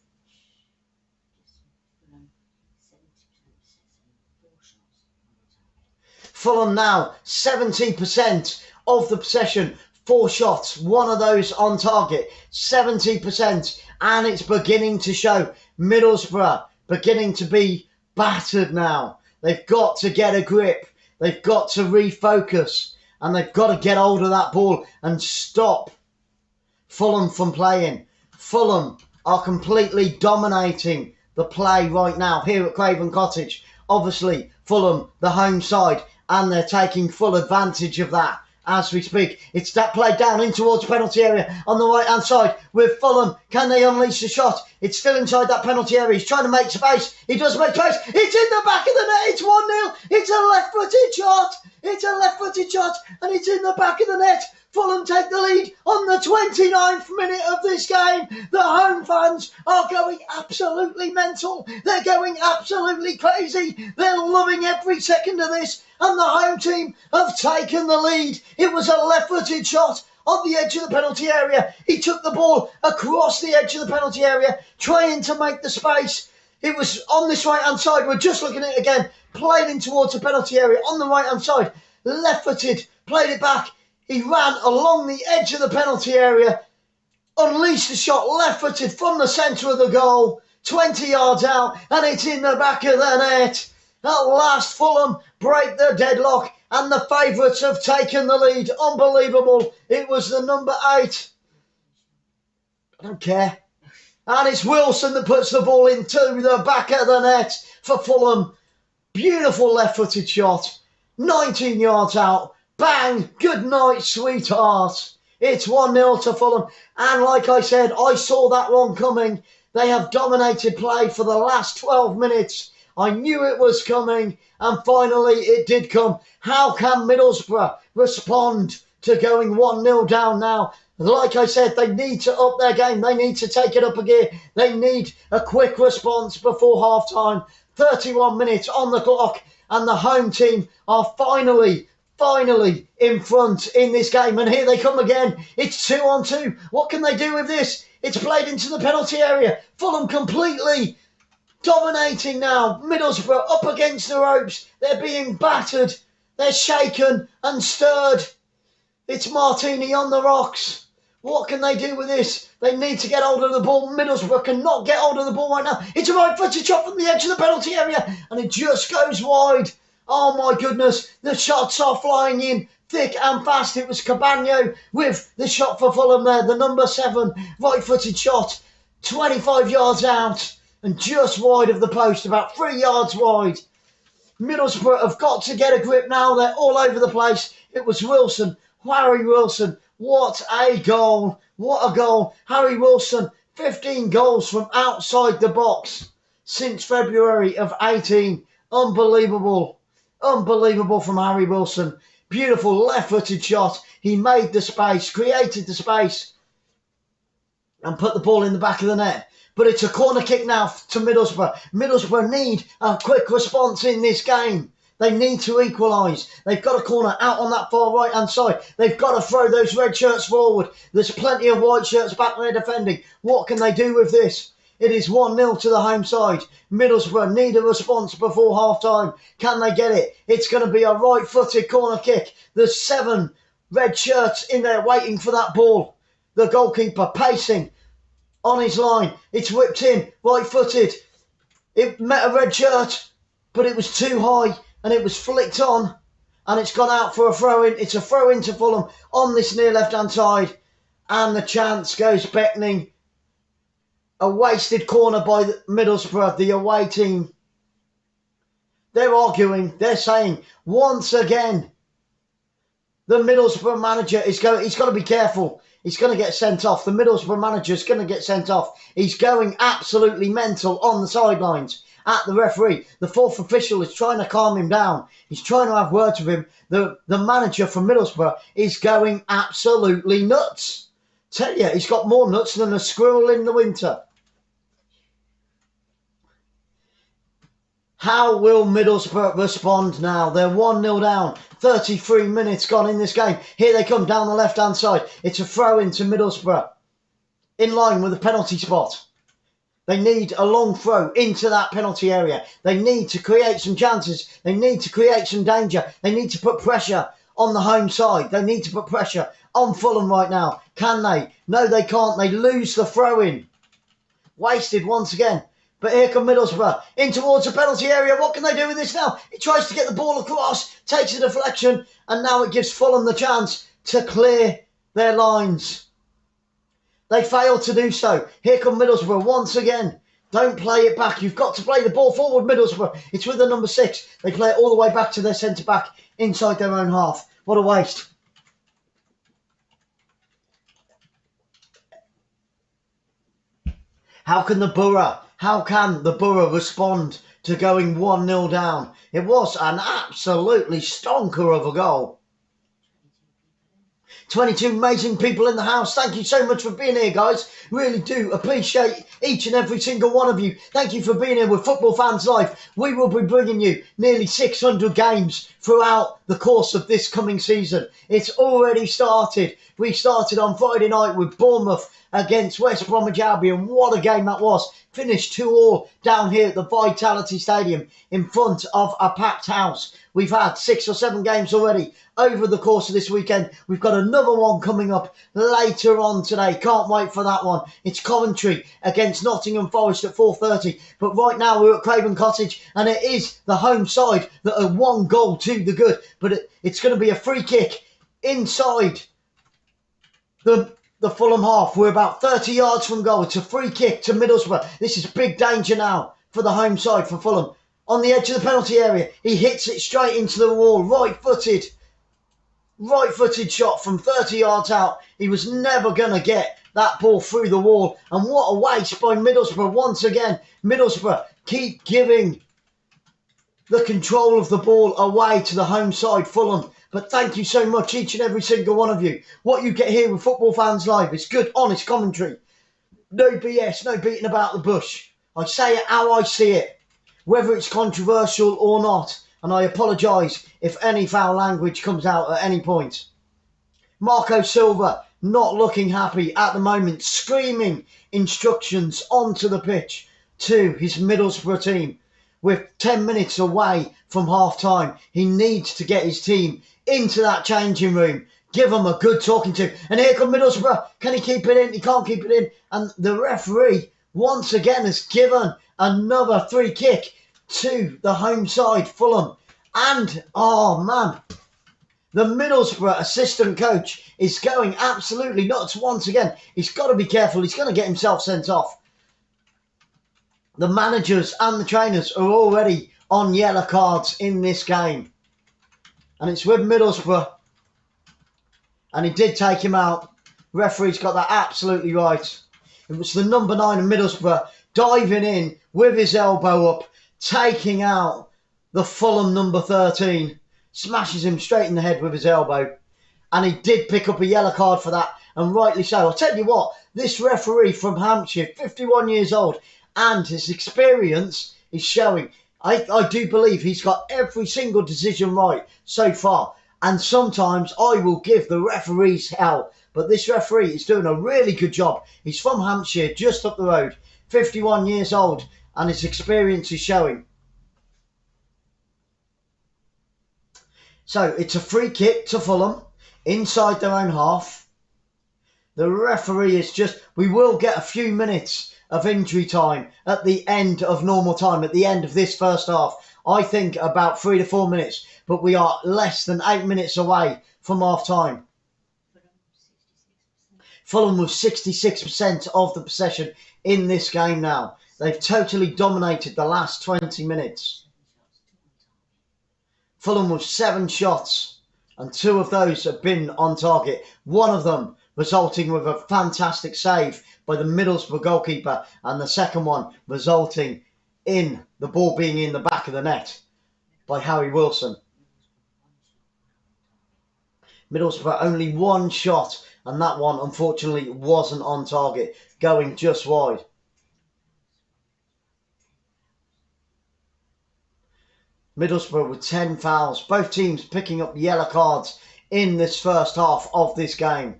Speaker 1: Fulham now 70% of the possession, 4 shots, one of those on target, 70%, and it's beginning to show. Middlesbrough beginning to be battered now. They've got to get a grip, they've got to refocus, and they've got to get hold of that ball and stop Fulham from playing. Fulham are completely dominating the play right now here at Craven Cottage. Obviously, Fulham, the home side, and they're taking full advantage of that as we speak. It's that play down in towards the penalty area on the right-hand side with Fulham. Can they unleash the shot? It's still inside that penalty area. He's trying to make space. He does make space. It's in the back of the net. It's 1-0. It's a left-footed shot. It's a left-footed shot, and it's in the back of the net. Fulham take the lead on the 29th minute of this game. The home fans are going absolutely mental. They're going absolutely crazy. They're loving every second of this. And the home team have taken the lead. It was a left-footed shot on the edge of the penalty area. He took the ball across the edge of the penalty area, trying to make the space. It was on this right-hand side. We're just looking at it again. Played in towards the penalty area on the right-hand side. Left-footed, played it back. He ran along the edge of the penalty area, unleashed the shot left-footed from the centre of the goal, 20 yards out, and it's in the back of the net. At last, Fulham break the deadlock, and the favourites have taken the lead. Unbelievable. It was the number 8. I don't care. And it's Wilson that puts the ball into the back of the net for Fulham. Beautiful left-footed shot. 19 yards out. Bang! Good night, sweetheart. It's 1-0 to Fulham. And like I said, I saw that one coming. They have dominated play for the last 12 minutes. I knew it was coming, and finally it did come. How can Middlesbrough respond to going 1-0 down now? Like I said, they need to up their game. They need to take it up a gear. They need a quick response before half-time. 31 minutes on the clock, and the home team are finally in front in this game. And here they come again. It's 2-on-2. What can they do with this? It's played into the penalty area. Fulham completely dominating now. Middlesbrough up against the ropes. They're being battered. They're shaken and stirred. It's Martini on the rocks. What can they do with this? They need to get hold of the ball. Middlesbrough cannot get hold of the ball right now. It's a right-footed shot from the edge of the penalty area, and it just goes wide. Oh my goodness, the shots are flying in thick and fast. It was Cabano with the shot for Fulham there, the number 7 right-footed shot, 25 yards out and just wide of the post, about 3 yards wide. Middlesbrough have got to get a grip now. They're all over the place. It was Wilson, Harry Wilson. What a goal. What a goal. Harry Wilson, 15 goals from outside the box since February of 18. Unbelievable. Unbelievable from Harry Wilson. Beautiful left-footed shot. He made the space, created the space, and put the ball in the back of the net. But it's a corner kick now to Middlesbrough. Middlesbrough need a quick response in this game. They need to equalise. They've got a corner out on that far right-hand side. They've got to throw those red shirts forward. There's plenty of white shirts back there defending. What can they do with this? It is 1-0 to the home side. Middlesbrough need a response before half-time. Can they get it? It's going to be a right-footed corner kick. There's 7 red shirts in there waiting for that ball. The goalkeeper pacing on his line. It's whipped in, right-footed. It met a red shirt, but it was too high and it was flicked on and it's gone out for a throw-in. It's a throw-in to Fulham on this near left-hand side and the chance goes beckoning. A wasted corner by Middlesbrough, the away team. They're arguing, they're saying, once again, the Middlesbrough manager he's got to be careful. He's going to get sent off. The Middlesbrough manager is going to get sent off. He's going absolutely mental on the sidelines at the referee. The fourth official is trying to calm him down. He's trying to have words with him. The manager from Middlesbrough is going absolutely nuts. Tell you, he's got more nuts than a squirrel in the winter. How will Middlesbrough respond now? They're 1-0 down. 33 minutes gone in this game. Here they come down the left-hand side. It's a throw-in to Middlesbrough. In line with the penalty spot. They need a long throw into that penalty area. They need to create some chances. They need to create some danger. They need to put pressure on the home side. They need to put pressure on Fulham right now. Can they? No, they can't. They lose the throw-in. Wasted once again. But here come Middlesbrough in towards the penalty area. What can they do with this now? It tries to get the ball across, takes a deflection, and now it gives Fulham the chance to clear their lines. They failed to do so. Here come Middlesbrough once again. Don't play it back. You've got to play the ball forward, Middlesbrough. It's with the number 6. They play it all the way back to their centre-back inside their own half. What a waste. How can the Borough respond to going 1-0 down? It was an absolutely stonker of a goal. 22 amazing people in the house. Thank you so much for being here, guys. Really do appreciate each and every single one of you. Thank you for being here with Football Fans Live. We will be bringing you nearly 600 games throughout the course of this coming season. It's already started. We started on Friday night with Bournemouth against West Bromwich Albion. What a game that was. Finished 2-2 down here at the Vitality Stadium in front of a packed house. We've had 6 or 7 games already over the course of this weekend. We've got another one coming up later on today. Can't wait for that one. It's Coventry against Nottingham Forest at 4:30. But right now we're at Craven Cottage and it is the home side that are 1 goal to the good. But it's going to be a free kick inside the Fulham half. We're about 30 yards from goal. It's a free kick to Middlesbrough. This is big danger now for the home side for Fulham. On the edge of the penalty area, he hits it straight into the wall. Right-footed shot from 30 yards out. He was never going to get that ball through the wall. And what a waste by Middlesbrough once again. Middlesbrough keep giving the control of the ball away to the home side, Fulham. But thank you so much, each and every single one of you. What you get here with Football Fans Live is good, honest commentary. No BS, no beating about the bush. I say it how I see it, whether it's controversial or not. And I apologise if any foul language comes out at any point. Marco Silva not looking happy at the moment, screaming instructions onto the pitch to his Middlesbrough team. With 10 minutes away from half-time, he needs to get his team into that changing room. Give them a good talking to. And here come Middlesbrough. Can he keep it in? He can't keep it in. And the referee, once again, has given another free kick to the home side, Fulham. And, oh man, the Middlesbrough assistant coach is going absolutely nuts once again. He's got to be careful. He's going to get himself sent off. The managers and the trainers are already on yellow cards in this game. And it's with Middlesbrough. And he did take him out. Referee's got that absolutely right. It was the number 9 of Middlesbrough diving in with his elbow up, taking out the Fulham number 13. smashes him straight in the head with his elbow. And he did pick up a yellow card for that, and rightly so. I'll tell you what, this referee from Hampshire, 51 years old, and his experience is showing. I do believe he's got every single decision right so far. And sometimes I will give the referees hell. But this referee is doing a really good job. He's from Hampshire, just up the road, 51 years old, and his experience is showing. So it's a free kick to Fulham, inside their own half. The referee is just... We will get a few minutes of injury time at the end of normal time, at the end of this first half. I think about 3 to 4 minutes, but we are less than 8 minutes away from half time. Fulham with 66% of the possession in this game now. They've totally dominated the last 20 minutes. Fulham with 7 shots, and 2 of those have been on target. One of them resulting with a fantastic save by the Middlesbrough goalkeeper, and the second one resulting in the ball being in the back of the net by Harry Wilson. Middlesbrough only 1 shot, and that one unfortunately wasn't on target, going just wide. Middlesbrough with 10 fouls, both teams picking up yellow cards in this first half of this game.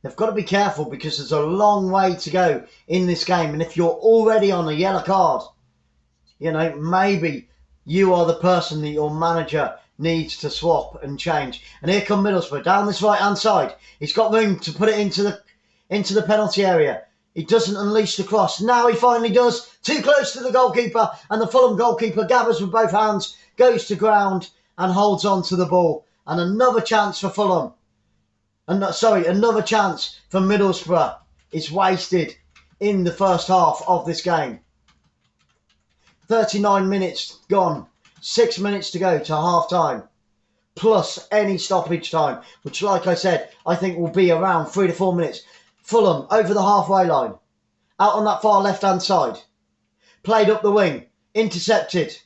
Speaker 1: They've got to be careful because there's a long way to go in this game, and if you're already on a yellow card, you know, maybe you are the person that your manager needs to swap and change. And here come Middlesbrough down this right hand side. He's got room to put it into the penalty area. He doesn't unleash the cross. Now he finally does. Too close to the goalkeeper, and the Fulham goalkeeper gathers with both hands, goes to ground and holds on to the ball. And another chance for Fulham. Another chance for Middlesbrough is wasted in the first half of this game. 39 minutes gone. 6 minutes to go to half time, plus any stoppage time, which, like I said, I think will be around 3 to 4 minutes. Fulham over the halfway line, out on that far left-hand side, played up the wing, intercepted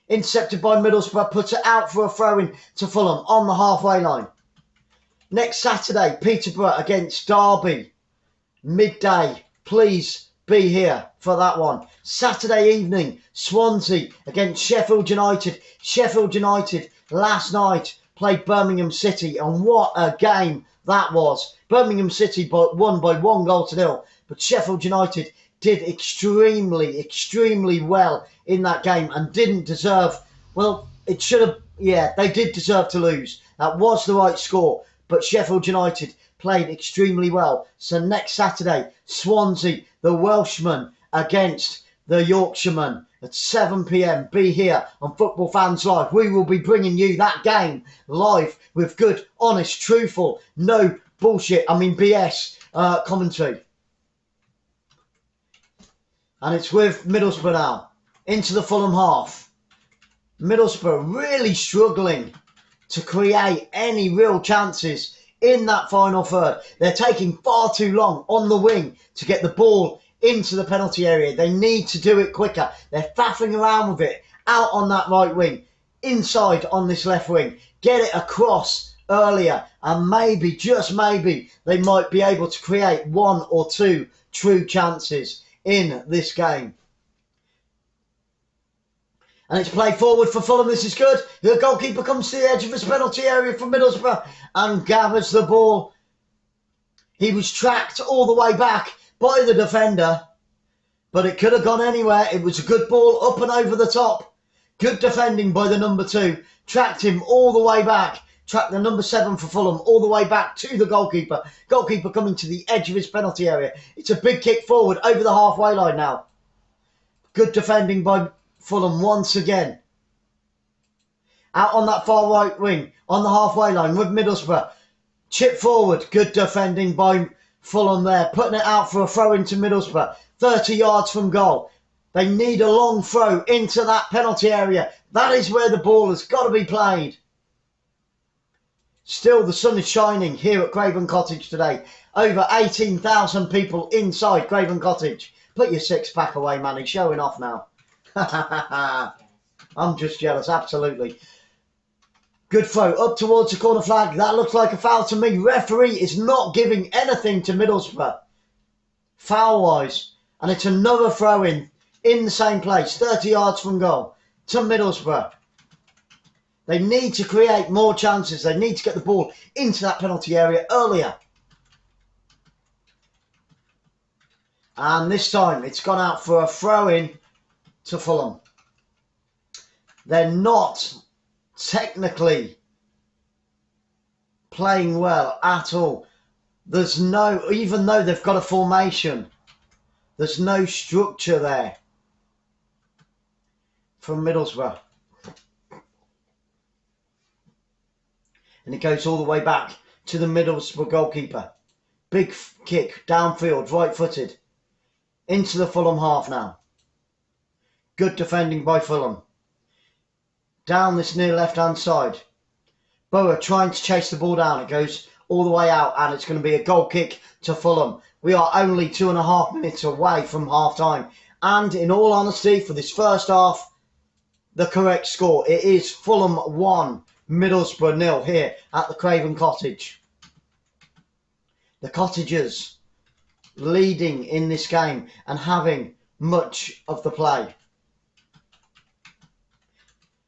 Speaker 1: by Middlesbrough, puts it out for a throw-in to Fulham on the halfway line. Next Saturday, Peterborough against Derby, midday. Please be here for that one. Saturday evening, Swansea against Sheffield United. Sheffield United last night played Birmingham City, and what a game that was. Birmingham City won by 1-0, but Sheffield United did extremely, extremely well in that game and didn't deserve, well, it should have, yeah, they did deserve to lose. That was the right score, but Sheffield United played extremely well. So next Saturday, Swansea, the Welshman, against the Yorkshireman at 7 p.m. Be here on Football Fans Live. We will be bringing you that game live with good, honest, truthful, no bullshit, BS commentary. And it's with Middlesbrough now, into the Fulham half. Middlesbrough really struggling to create any real chances in that final third. They're taking far too long on the wing to get the ball into the penalty area. They need to do it quicker. They're faffing around with it out on that right wing, inside on this left wing. Get it across earlier, and maybe, just maybe, they might be able to create 1 or 2 true chances in this game. And it's played forward for Fulham. This is good. The goalkeeper comes to the edge of his penalty area for Middlesbrough and gathers the ball. He was tracked all the way back by the defender, but it could have gone anywhere. It was a good ball up and over the top. Good defending by the number 2. Tracked him all the way back. Tracked the number 7 for Fulham all the way back to the goalkeeper. Goalkeeper coming to the edge of his penalty area. It's a big kick forward over the halfway line now. Good defending by Fulham once again. Out on that far right wing, on the halfway line with Middlesbrough. Chip forward. Good defending by Fulham there. Putting it out for a throw into Middlesbrough. 30 yards from goal. They need a long throw into that penalty area. That is where the ball has got to be played. Still, the sun is shining here at Craven Cottage today. Over 18,000 people inside Craven Cottage. Put your 6-pack away, man. He's showing off now. I'm just jealous, absolutely. Good throw, up towards the corner flag. That looks like a foul to me. Referee is not giving anything to Middlesbrough, foul-wise. And it's another throw-in the same place, 30 yards from goal, to Middlesbrough. They need to create more chances. They need to get the ball into that penalty area earlier. And this time, it's gone out for a throw-in to Fulham. They're not technically playing well at all. There's no, even though they've got a formation, there's no structure there from Middlesbrough. And it goes all the way back to the Middlesbrough goalkeeper. Big kick, downfield, right-footed. Into the Fulham half now. Good defending by Fulham. Down this near left-hand side. Boa trying to chase the ball down. It goes all the way out and it's going to be a goal kick to Fulham. We are only 2.5 minutes away from half-time. And in all honesty, for this first half, the correct score. It is Fulham 1, Middlesbrough 0 here at the Craven Cottage. The Cottagers leading in this game and having much of the play.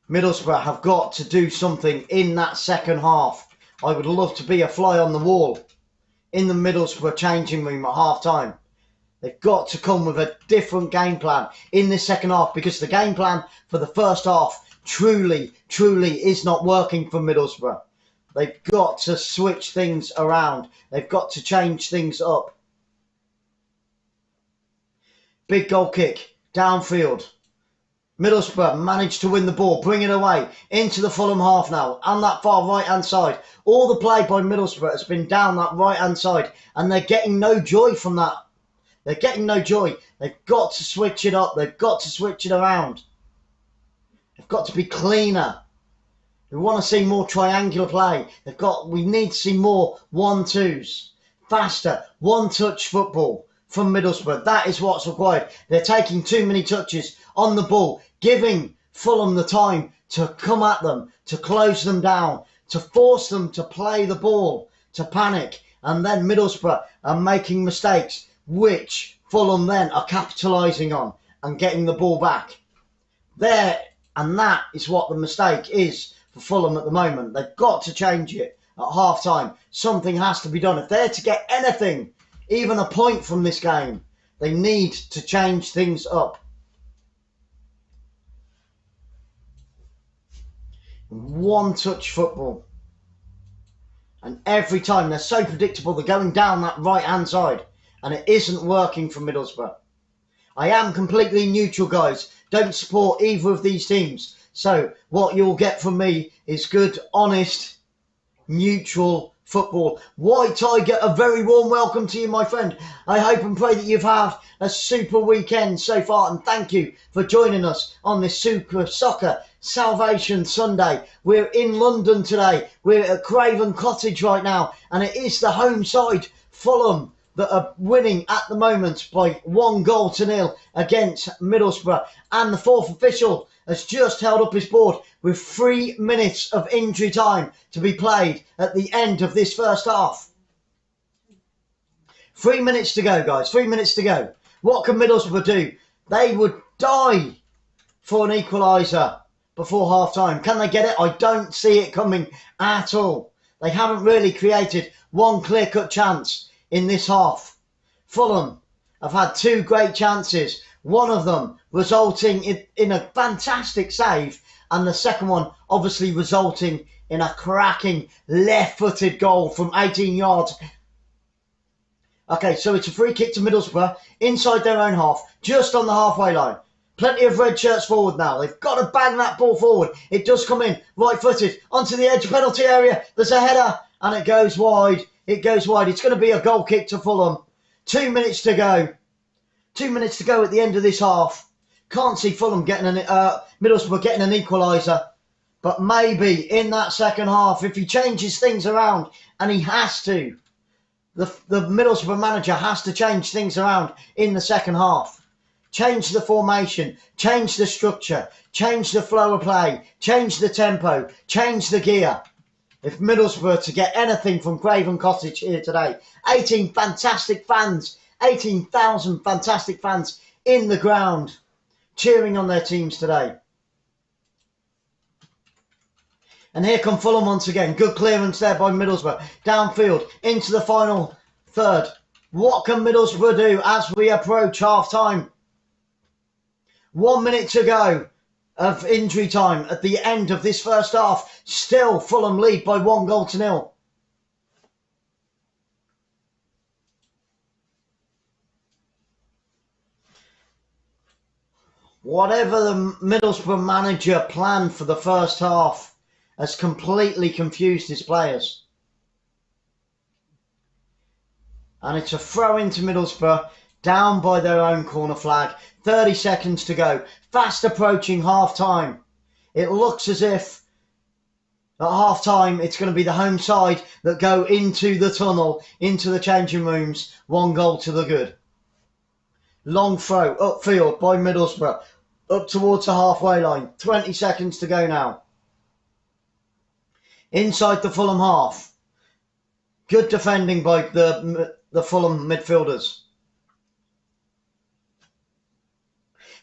Speaker 1: Middlesbrough have got to do something in that second half. I would love to be a fly on the wall in the Middlesbrough changing room at half-time. They've got to come with a different game plan in this second half because the game plan for the first half truly is not working for Middlesbrough. They've got to switch things around. They've got to change things up. Big goal kick, downfield. Middlesbrough managed to win the ball, bring it away into the Fulham half now, on that far right-hand side. All the play by Middlesbrough has been down that right-hand side, and they're getting no joy from that. They're getting no joy. They've got to switch it up. They've got to switch it around. They've got to be cleaner. We want to see more triangular play. We need to see more 1-2s, faster, one-touch football from Middlesbrough. That is what's required. They're taking too many touches on the ball, giving Fulham the time to come at them, to close them down, to force them to play the ball, to panic. And then Middlesbrough are making mistakes, which Fulham then are capitalising on and getting the ball back. There, and that is what the mistake is for Fulham at the moment. They've got to change it at half-time. Something has to be done. If they're to get anything, even a point from this game, they need to change things up. One-touch football. And every time they're so predictable, they're going down that right-hand side. And it isn't working for Middlesbrough. I am completely neutral, guys. Don't support either of these teams. So what you'll get from me is good, honest, neutral football. White Tiger, a very warm welcome to you, my friend. I hope and pray that you've had a super weekend so far. And thank you for joining us on this Super Soccer Salvation Sunday. We're in London today. We're at Craven Cottage right now. And it is the home side, Fulham, that are winning at the moment by 1-0 against Middlesbrough. And the fourth official has just held up his board with 3 minutes of injury time to be played at the end of this first half. 3 minutes to go, guys. 3 minutes to go. What can Middlesbrough do? They would die for an equaliser before half-time. Can they get it? I don't see it coming at all. They haven't really created one clear-cut chance in this half. Fulham have had 2 great chances. One of them resulting in a fantastic save, and the second one obviously resulting in a cracking left-footed goal from 18 yards. Okay, so it's a free kick to Middlesbrough inside their own half, just on the halfway line. Plenty of red shirts forward now. They've got to bang that ball forward. It does come in, right-footed, onto the edge penalty area. There's a header, and it goes wide. It goes wide. It's going to be a goal kick to Fulham. 2 minutes to go. 2 minutes to go at the end of this half. Can't see Fulham getting Middlesbrough getting an equaliser. But maybe in that second half, if he changes things around, and he has to, the Middlesbrough manager has to change things around in the second half. change the formation, change the structure, change the flow of play, change the tempo, change the gear. If Middlesbrough to get anything from Craven Cottage here today, 18 fantastic fans, 18,000 fantastic fans in the ground cheering on their teams today. And here come Fulham once again. Good clearance there by Middlesbrough. Downfield into the final third. What can Middlesbrough do as we approach half-time? 1 minute to go of injury time at the end of this first half. Still Fulham lead by 1-0. Whatever the Middlesbrough manager planned for the first half has completely confused his players. And it's a throw into Middlesbrough, down by their own corner flag. 30 seconds to go. Fast approaching half-time. It looks as if at half-time it's going to be the home side that go into the tunnel, into the changing rooms. 1-0. Long throw upfield by Middlesbrough, up towards the halfway line. 20 seconds to go now. Inside the Fulham half. Good defending by the Fulham midfielders.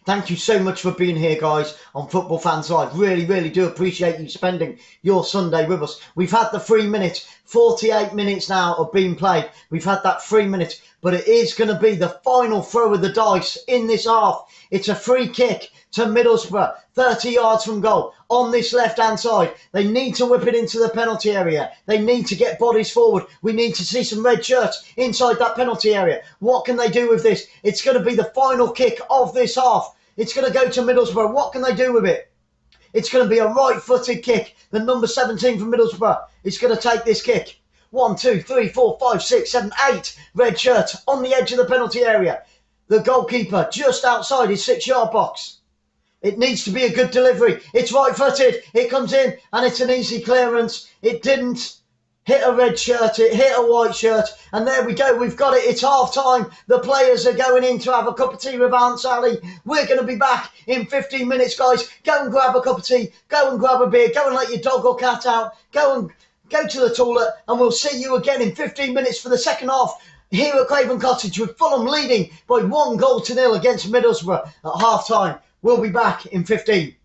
Speaker 1: Thank you so much for being here, guys, on Football Fans Live. Really, really do appreciate you spending your Sunday with us. We've had the 3 minutes, 48 minutes now of being played. We've had that 3 minutes, but it is going to be the final throw of the dice in this half. It's a free kick to Middlesbrough, 30 yards from goal, on this left-hand side. They need to whip it into the penalty area. They need to get bodies forward. We need to see some red shirts inside that penalty area. What can they do with this? It's going to be the final kick of this half. It's going to go to Middlesbrough. What can they do with it? It's going to be a right-footed kick. The number 17 from Middlesbrough is going to take this kick. 1, 2, 3, 4, 5, 6, 7, 8 red shirts on the edge of the penalty area. The goalkeeper just outside his 6-yard box. It needs to be a good delivery. It's right-footed. It comes in and it's an easy clearance. It didn't hit a red shirt. It hit a white shirt. And there we go. We've got it. It's half-time. The players are going in to have a cup of tea with Aunt Sally. We're going to be back in 15 minutes, guys. Go and grab a cup of tea. Go and grab a beer. Go and let your dog or cat out. Go to the toilet. And we'll see you again in 15 minutes for the second half here at Craven Cottage, with Fulham leading by 1-0 against Middlesbrough at half-time. We'll be back in 15.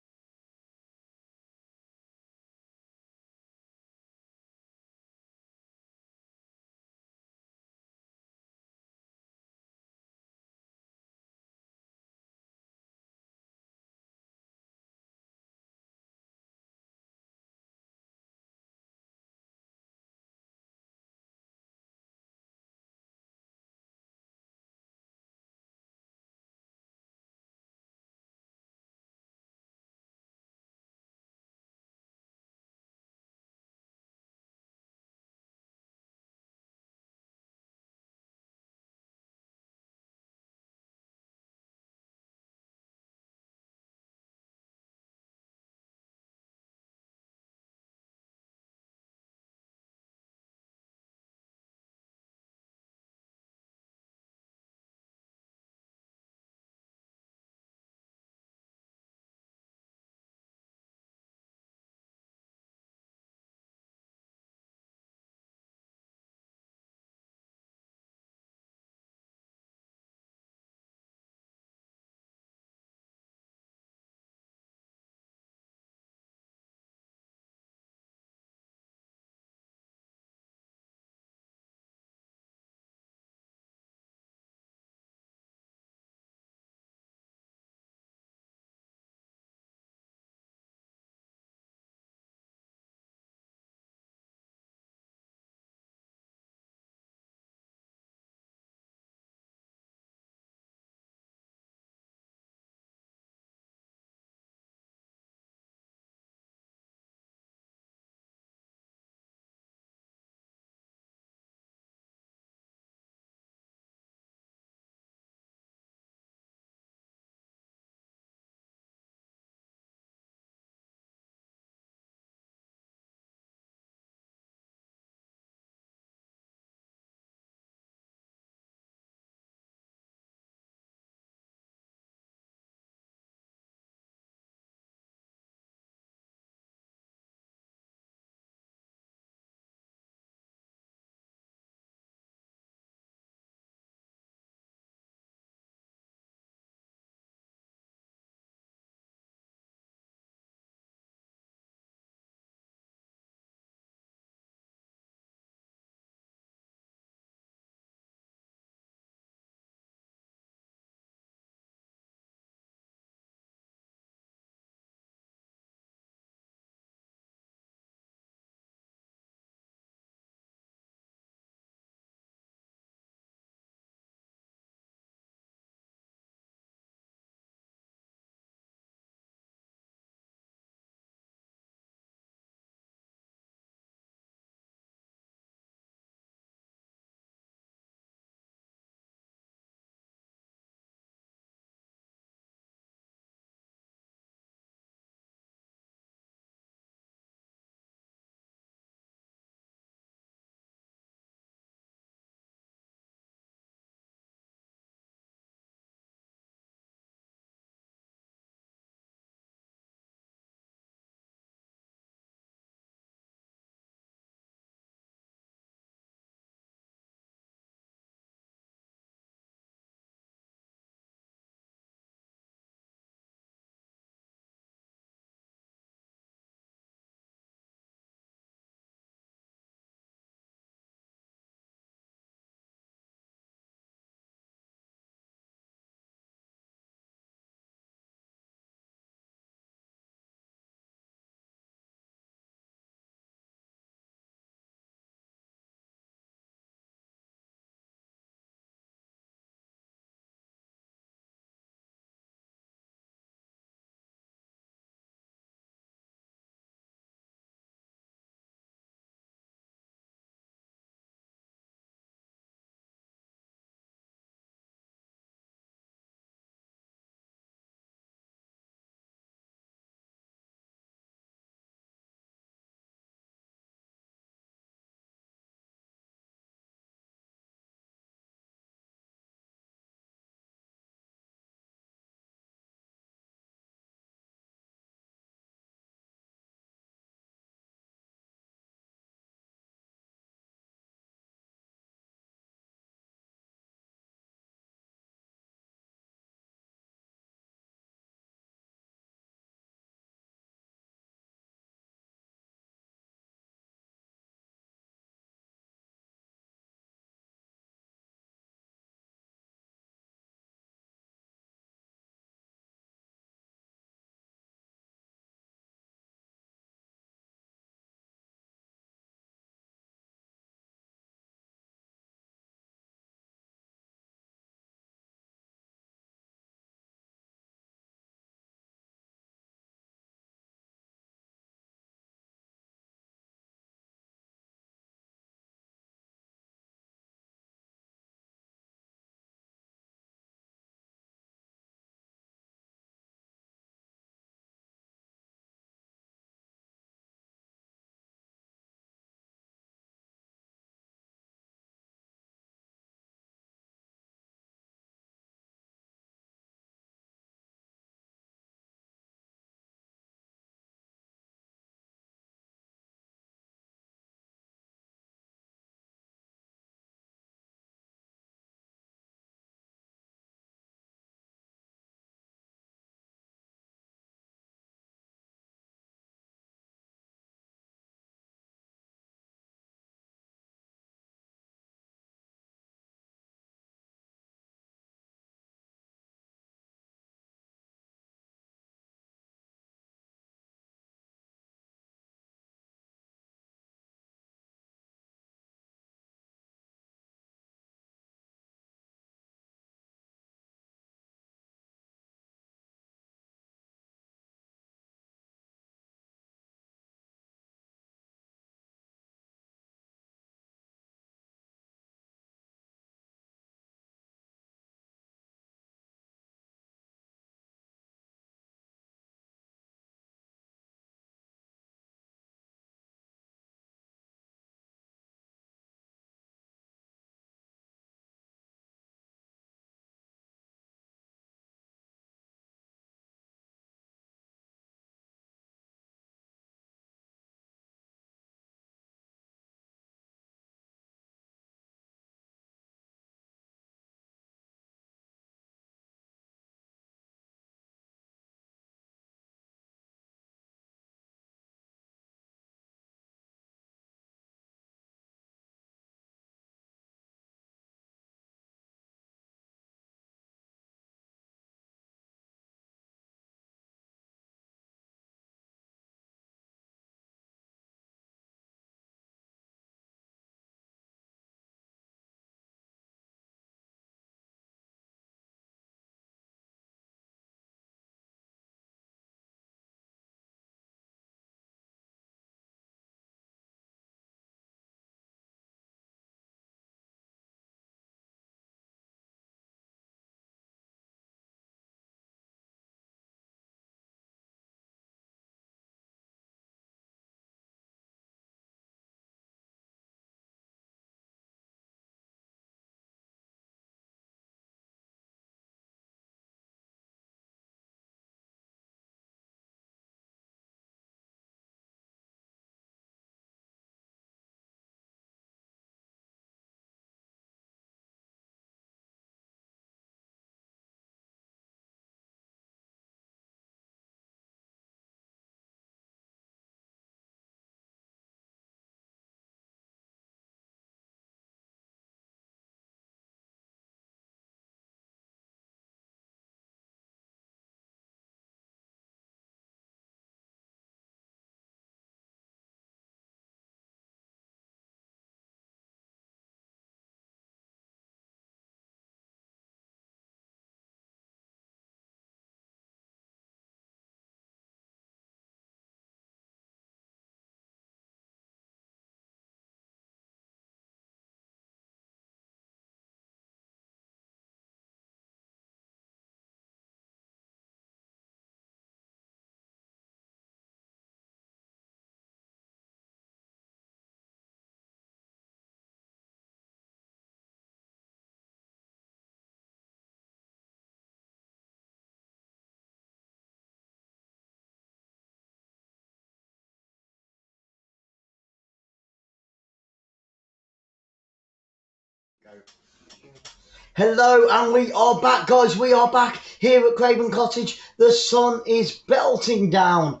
Speaker 1: Hello, and we are back, guys. We are back here at Craven Cottage. The sun is belting down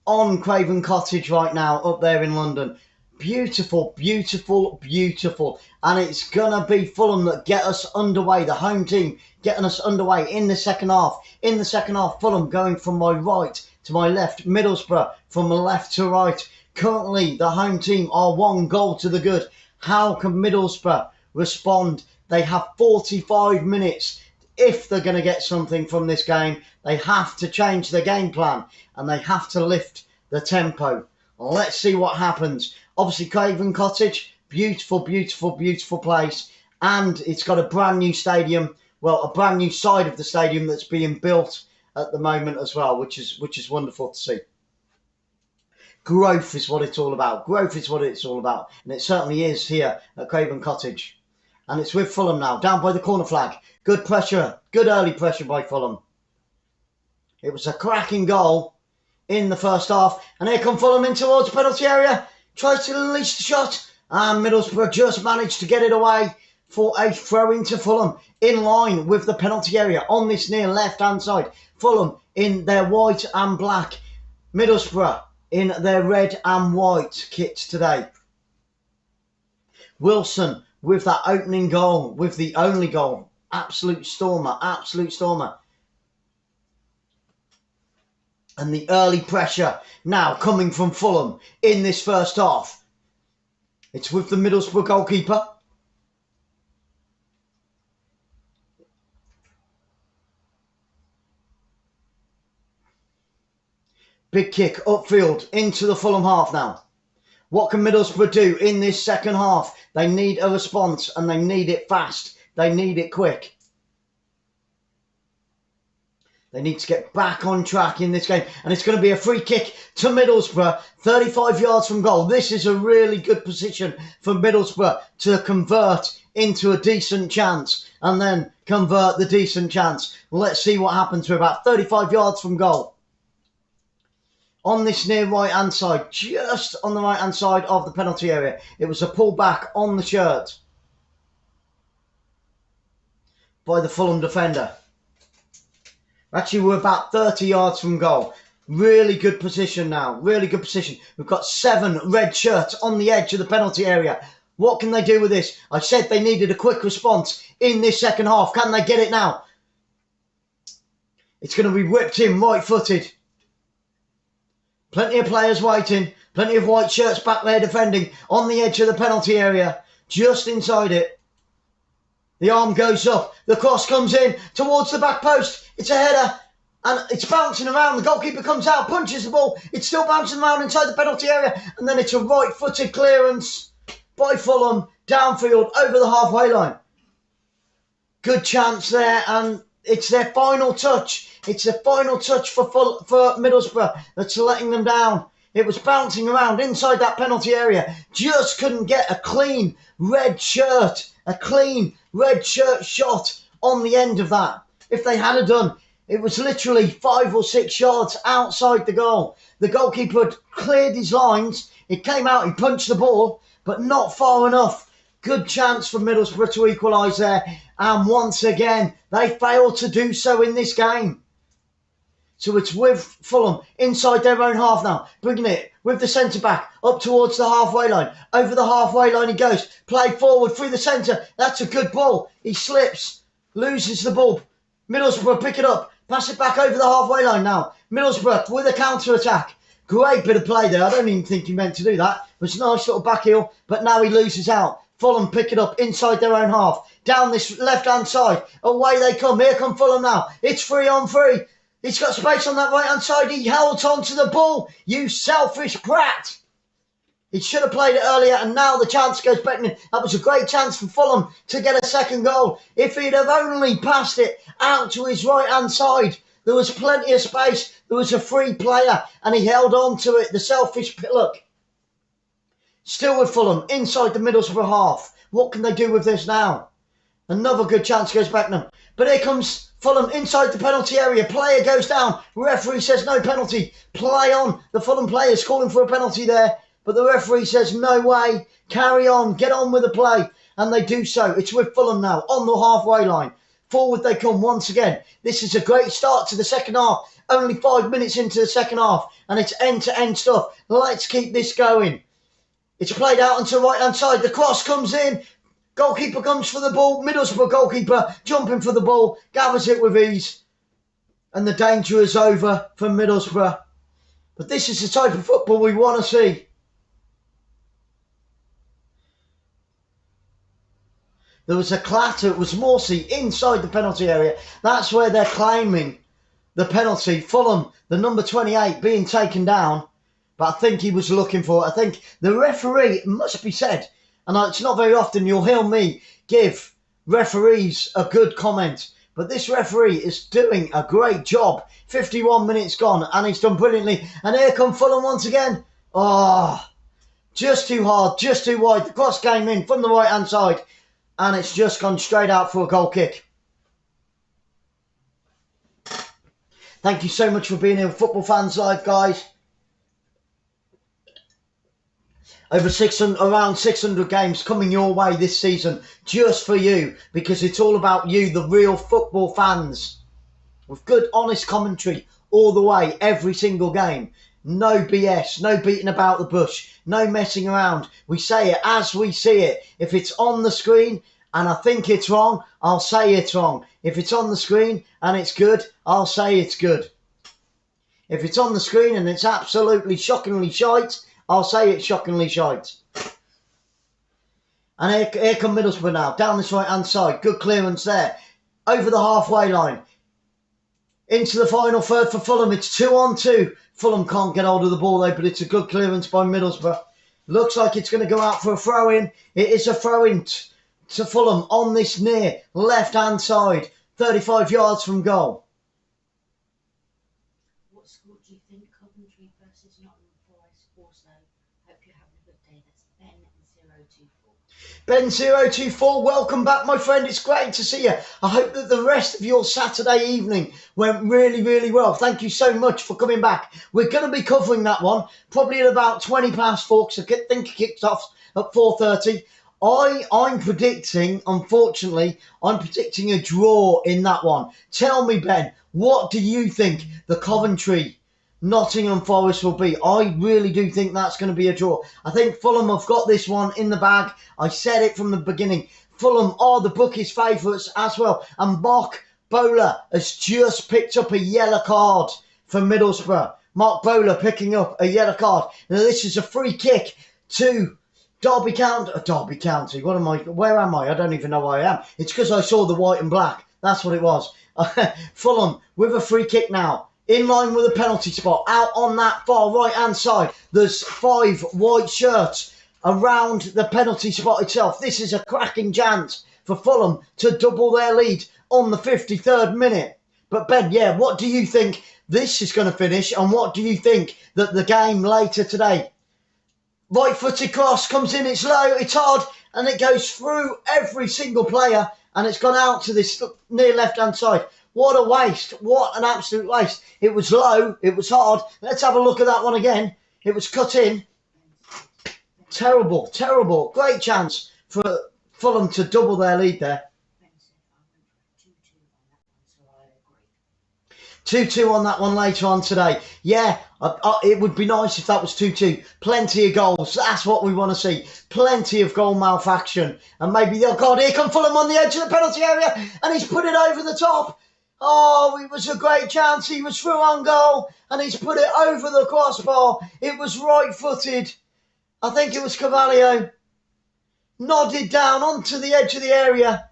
Speaker 1: on Craven Cottage right now up there in London. Beautiful, beautiful, beautiful. And it's going to be Fulham that get us underway, the home team getting us underway in the second half. In the second half, Fulham going from my right to my left, Middlesbrough from left to right. Currently, the home team are 1 goal to the good. How can Middlesbrough respond? They have 45 minutes. If they're going to get something from this game, they have to change their game plan and they have to lift the tempo. Let's see what happens. Obviously, Craven Cottage, beautiful, beautiful, beautiful place. And it's got a brand new stadium. Well, a brand new side of the stadium that's being built at the moment as well, which is wonderful to see. Growth is what it's all about. Growth is what it's all about. And it certainly is here at Craven Cottage. And it's with Fulham now, down by the corner flag. Good pressure, good early pressure by Fulham. It was a cracking goal in the first half. And here come Fulham in towards the penalty area. Tries to release the shot. And Middlesbrough just managed to get it away for a throw into Fulham. In line with the penalty area on this near left-hand side. Fulham in their white and black. Middlesbrough in their red and white kit today. Wilson with that opening goal, with the only goal. Absolute stormer, absolute stormer. And the early pressure now coming from Fulham in this first half. It's with the Middlesbrough goalkeeper. Big kick upfield into the Fulham half now. What can Middlesbrough do in this second half? They need a response and they need it fast. They need it quick. They need to get back on track in this game. And it's going to be a free kick to Middlesbrough, 35 yards from goal. This is a really good position for Middlesbrough to convert into a decent chance and then convert the decent chance. Let's see what happens. We're about 35 yards from goal. On this near right-hand side, just on the right-hand side of the penalty area. It was a pull back on the shirt by the Fulham defender. Actually, we're about 30 yards from goal. Really good position now. Really good position. We've got 7 red shirts on the edge of the penalty area. What can they do with this? I said they needed a quick response in this second half. Can they get it now? It's going to be whipped in right-footed. Plenty of players waiting. Plenty of white shirts back there defending on the edge of the penalty area. Just inside it. The arm goes up. The cross comes in towards the back post. It's a header. And it's bouncing around. The goalkeeper comes out, punches the ball. It's still bouncing around inside the penalty area. And then it's a right-footed clearance by Fulham. Downfield over the halfway line. Good chance there. And it's their final touch. It's the final touch for Middlesbrough that's letting them down. It was bouncing around inside that penalty area. Just couldn't get a clean red shirt. A clean red shirt shot on the end of that. If they had done, it was literally 5 or 6 yards outside the goal. The goalkeeper had cleared his lines. It came out, he punched the ball, but not far enough. Good chance for Middlesbrough to equalise there. And once again, they failed to do so in this game. So it's with Fulham inside their own half now. Bringing it with the centre-back up towards the halfway line. Over the halfway line he goes. Play forward through the centre. That's a good ball. He slips. Loses the ball. Middlesbrough pick it up. Pass it back over the halfway line now. Middlesbrough with a counter-attack. Great bit of play there. I don't even think he meant to do that. It was a nice little back heel. But now he loses out. Fulham pick it up inside their own half. Down this left-hand side. Away they come. Here come Fulham now. It's 3-on-3. He's got space on that right-hand side. He held on to the ball. You selfish brat. He should have played it earlier, and now the chance goes beckoning. That was a great chance for Fulham to get a second goal. If he'd have only passed it out to his right-hand side, there was plenty of space. There was a free player, and he held on to it. The selfish look. Still with Fulham, inside the Middlesbrough half. What can they do with this now? Another good chance goes beckoning. But here comes Fulham inside the penalty area. Player goes down. Referee says no penalty. Play on. The Fulham players calling for a penalty there. But the referee says no way. Carry on. Get on with the play. and they do so. It's with Fulham now on the halfway line. Forward they come once again. This is a great start to the second half. Only 5 minutes into the second half, and it's end-to-end stuff. Let's keep this going. It's played out onto the right-hand side. The cross comes in. Goalkeeper comes for the ball. Middlesbrough goalkeeper jumping for the ball. Gathers it with ease. And the danger is over for Middlesbrough. But this is the type of football we want to see. There was a clatter. It was Morsey inside the penalty area. That's where they're claiming the penalty. Fulham, the number 28, being taken down. But I think he was looking for it. I think the referee, it must be said, and it's not very often you'll hear me give referees a good comment, but this referee is doing a great job. 51 minutes gone, and he's done brilliantly. And here come Fulham once again. Oh, just too hard, just too wide. The cross came in from the right-hand side, and it's just gone straight out for a goal kick. Thank you so much for being here with Football Fans Live, guys. Over around 600 games coming your way this season, just for you, because it's all about you, the real football fans. With good, honest commentary all the way, every single game. No BS, no beating about the bush, no messing around. We say it as we see it. If it's on the screen and I think it's wrong, I'll say it's wrong. If it's on the screen and it's good, I'll say it's good. If it's on the screen and it's absolutely shockingly shite, I'll say it's shockingly shite. And here come Middlesbrough now, down this right-hand side. Good clearance there. Over the halfway line. Into the final third for Fulham. It's 2-on-2. Fulham can't get hold of the ball though, but it's a good clearance by Middlesbrough. Looks like it's going to go out for a throw-in. It is a throw-in to Fulham on this near left-hand side. 35 yards from goal.
Speaker 2: What score do you think? Coventry versus Nottingham Forest also. Hope you're having a good day. That's Ben024.
Speaker 1: Ben024, welcome back, my friend. It's great to see you. I hope that the rest of your Saturday evening went really, really well. Thank you so much for coming back. We're going to be covering that one probably at about 20 past 4, because I think it kicks off at 4:30. I'm predicting, unfortunately, I'm predicting a draw in that one. Tell me, Ben, what do you think the Coventry Nottingham Forest will be? I really do think that's going to be a draw. I think Fulham have got this one in the bag. I said it from the beginning. Fulham are the bookies' favourites as well. And Mark Bowler has just picked up a yellow card for Middlesbrough. Mark Bowler picking up a yellow card. Now this is a free kick to Derby County. What am I? Where am I? I don't even know where I am. It's because I saw the white and black. That's what it was. Fulham with a free kick now. In line with a penalty spot. Out on that far right-hand side. There's 5 white shirts around the penalty spot itself. This is a cracking chance for Fulham to double their lead on the 53rd minute. But Ben, yeah, what do you think this is going to finish? And what do you think that the game later today? Right-footed cross comes in, it's low, it's hard, and it goes through every single player, and it's gone out to this near left-hand side. What a waste. What an absolute waste. It was low, it was hard. Let's have a look at that one again. It was cut in. Terrible, terrible. Great chance for Fulham to double their lead there. 2-2 on that one later on today. Yeah, it would be nice if that was 2-2. Plenty of goals. That's what we want to see. Plenty of goal malfaction. And maybe they'll go, here come Fulham on the edge of the penalty area. And he's put it over the top. Oh, it was a great chance. He was through on goal. And he's put it over the crossbar. It was right-footed. I think it was Carvalho. Nodded down onto the edge of the area.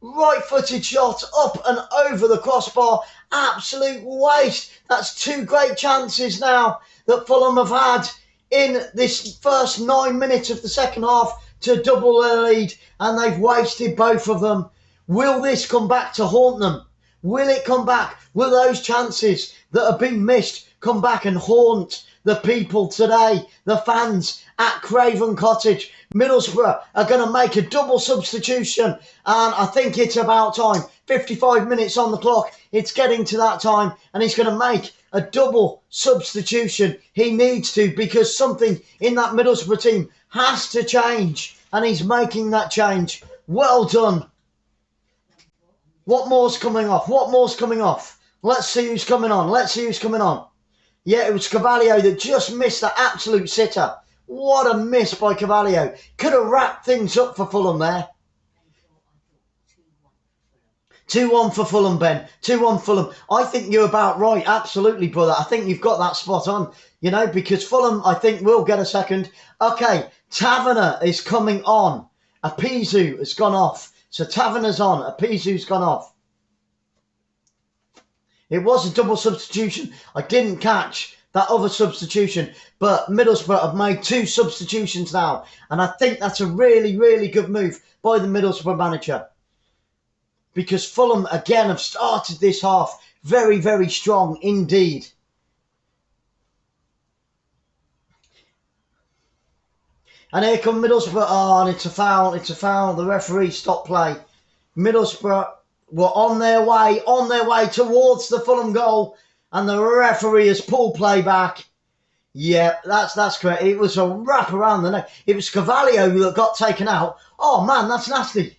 Speaker 1: Right-footed shot up and over the crossbar. Absolute waste. That's 2 great chances now that Fulham have had in this first 9 minutes of the second half to double their lead, and they've wasted both of them. Will this come back to haunt them? Will it come back? Will those chances that have been missed come back and haunt the people today, the fans at Craven Cottage? Middlesbrough are going to make a double substitution, and I think it's about time. 55 minutes on the clock. It's getting to that time, and he's going to make a double substitution. He needs to, because something in that Middlesbrough team has to change. and he's making that change. Well done. What more's coming off? What more's coming off? Let's see who's coming on. Let's see who's coming on. Yeah, it was Carvalho that just missed that absolute sitter. What a miss by Carvalho. Could have wrapped things up for Fulham there. 2-1 for Fulham, Ben. 2-1 Fulham. I think you're about right. Absolutely, brother. I think you've got that spot on. You know, because Fulham, I think, will get a second. Okay, Taverner is coming on. Apizu has gone off. So Taverner's on. Apizu's gone off. It was a double substitution. I didn't catch that other substitution. But Middlesbrough have made 2 substitutions now. And I think that's a really, really good move by the Middlesbrough manager. Because Fulham, again, have started this half very, very strong indeed. And here come Middlesbrough. Oh, and it's a foul. It's a foul. The referee stopped play. Middlesbrough were on their way towards the Fulham goal. And the referee has pulled play back. Yeah, that's correct. It was a wrap around the neck. It was Carvalho that got taken out. Oh, man, that's nasty.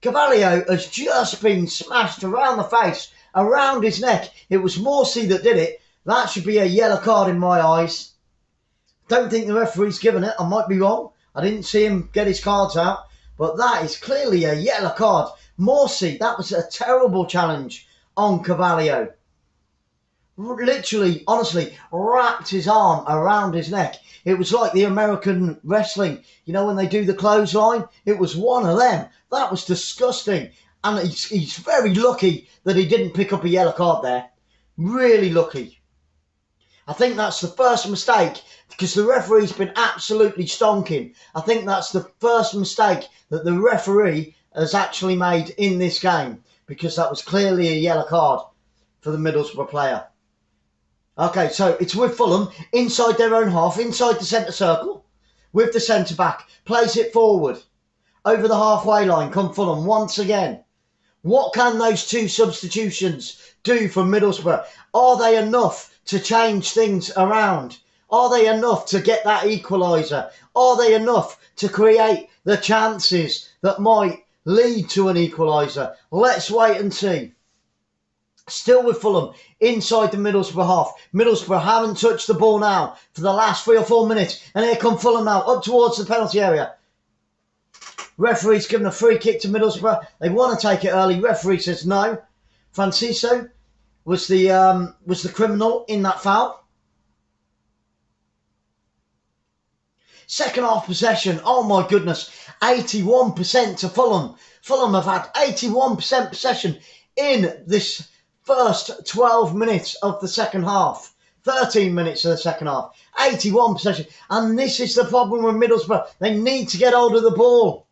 Speaker 1: Carvalho has just been smashed around the face, around his neck. It was Morsey that did it. That should be a yellow card in my eyes. Don't think the referee's given it. I might be wrong. I didn't see him get his cards out. But that is clearly a yellow card. Morsey, that was a terrible challenge on Carvalho. Literally, honestly, wrapped his arm around his neck. It was like the American wrestling. You know, when they do the clothesline? It was one of them. That was disgusting. And he's very lucky that he didn't pick up a yellow card there. Really lucky. I think that's the first mistake, because the referee's been absolutely stonking. I think that's the first mistake that the referee has actually made in this game, because that was clearly a yellow card for the Middlesbrough player. Okay, so it's with Fulham, inside their own half, inside the centre circle, with the centre-back. Plays it forward. Over the halfway line come Fulham once again. What can those 2 substitutions do for Middlesbrough? Are they enough to change things around? Are they enough to get that equaliser? Are they enough to create the chances that might lead to an equaliser? Let's wait and see. Still with Fulham, inside the Middlesbrough half. Middlesbrough haven't touched the ball now for the last 3 or 4 minutes. And here come Fulham now, up towards the penalty area. Referee's given a free kick to Middlesbrough. They want to take it early. Referee says no. Franciso was the criminal in that foul. Second half possession. Oh my goodness. 81% to Fulham. Fulham have had 81% possession in this first 12 minutes of the second half. 13 minutes of the second half. 81 possession. And this is the problem with Middlesbrough. They need to get hold of the ball.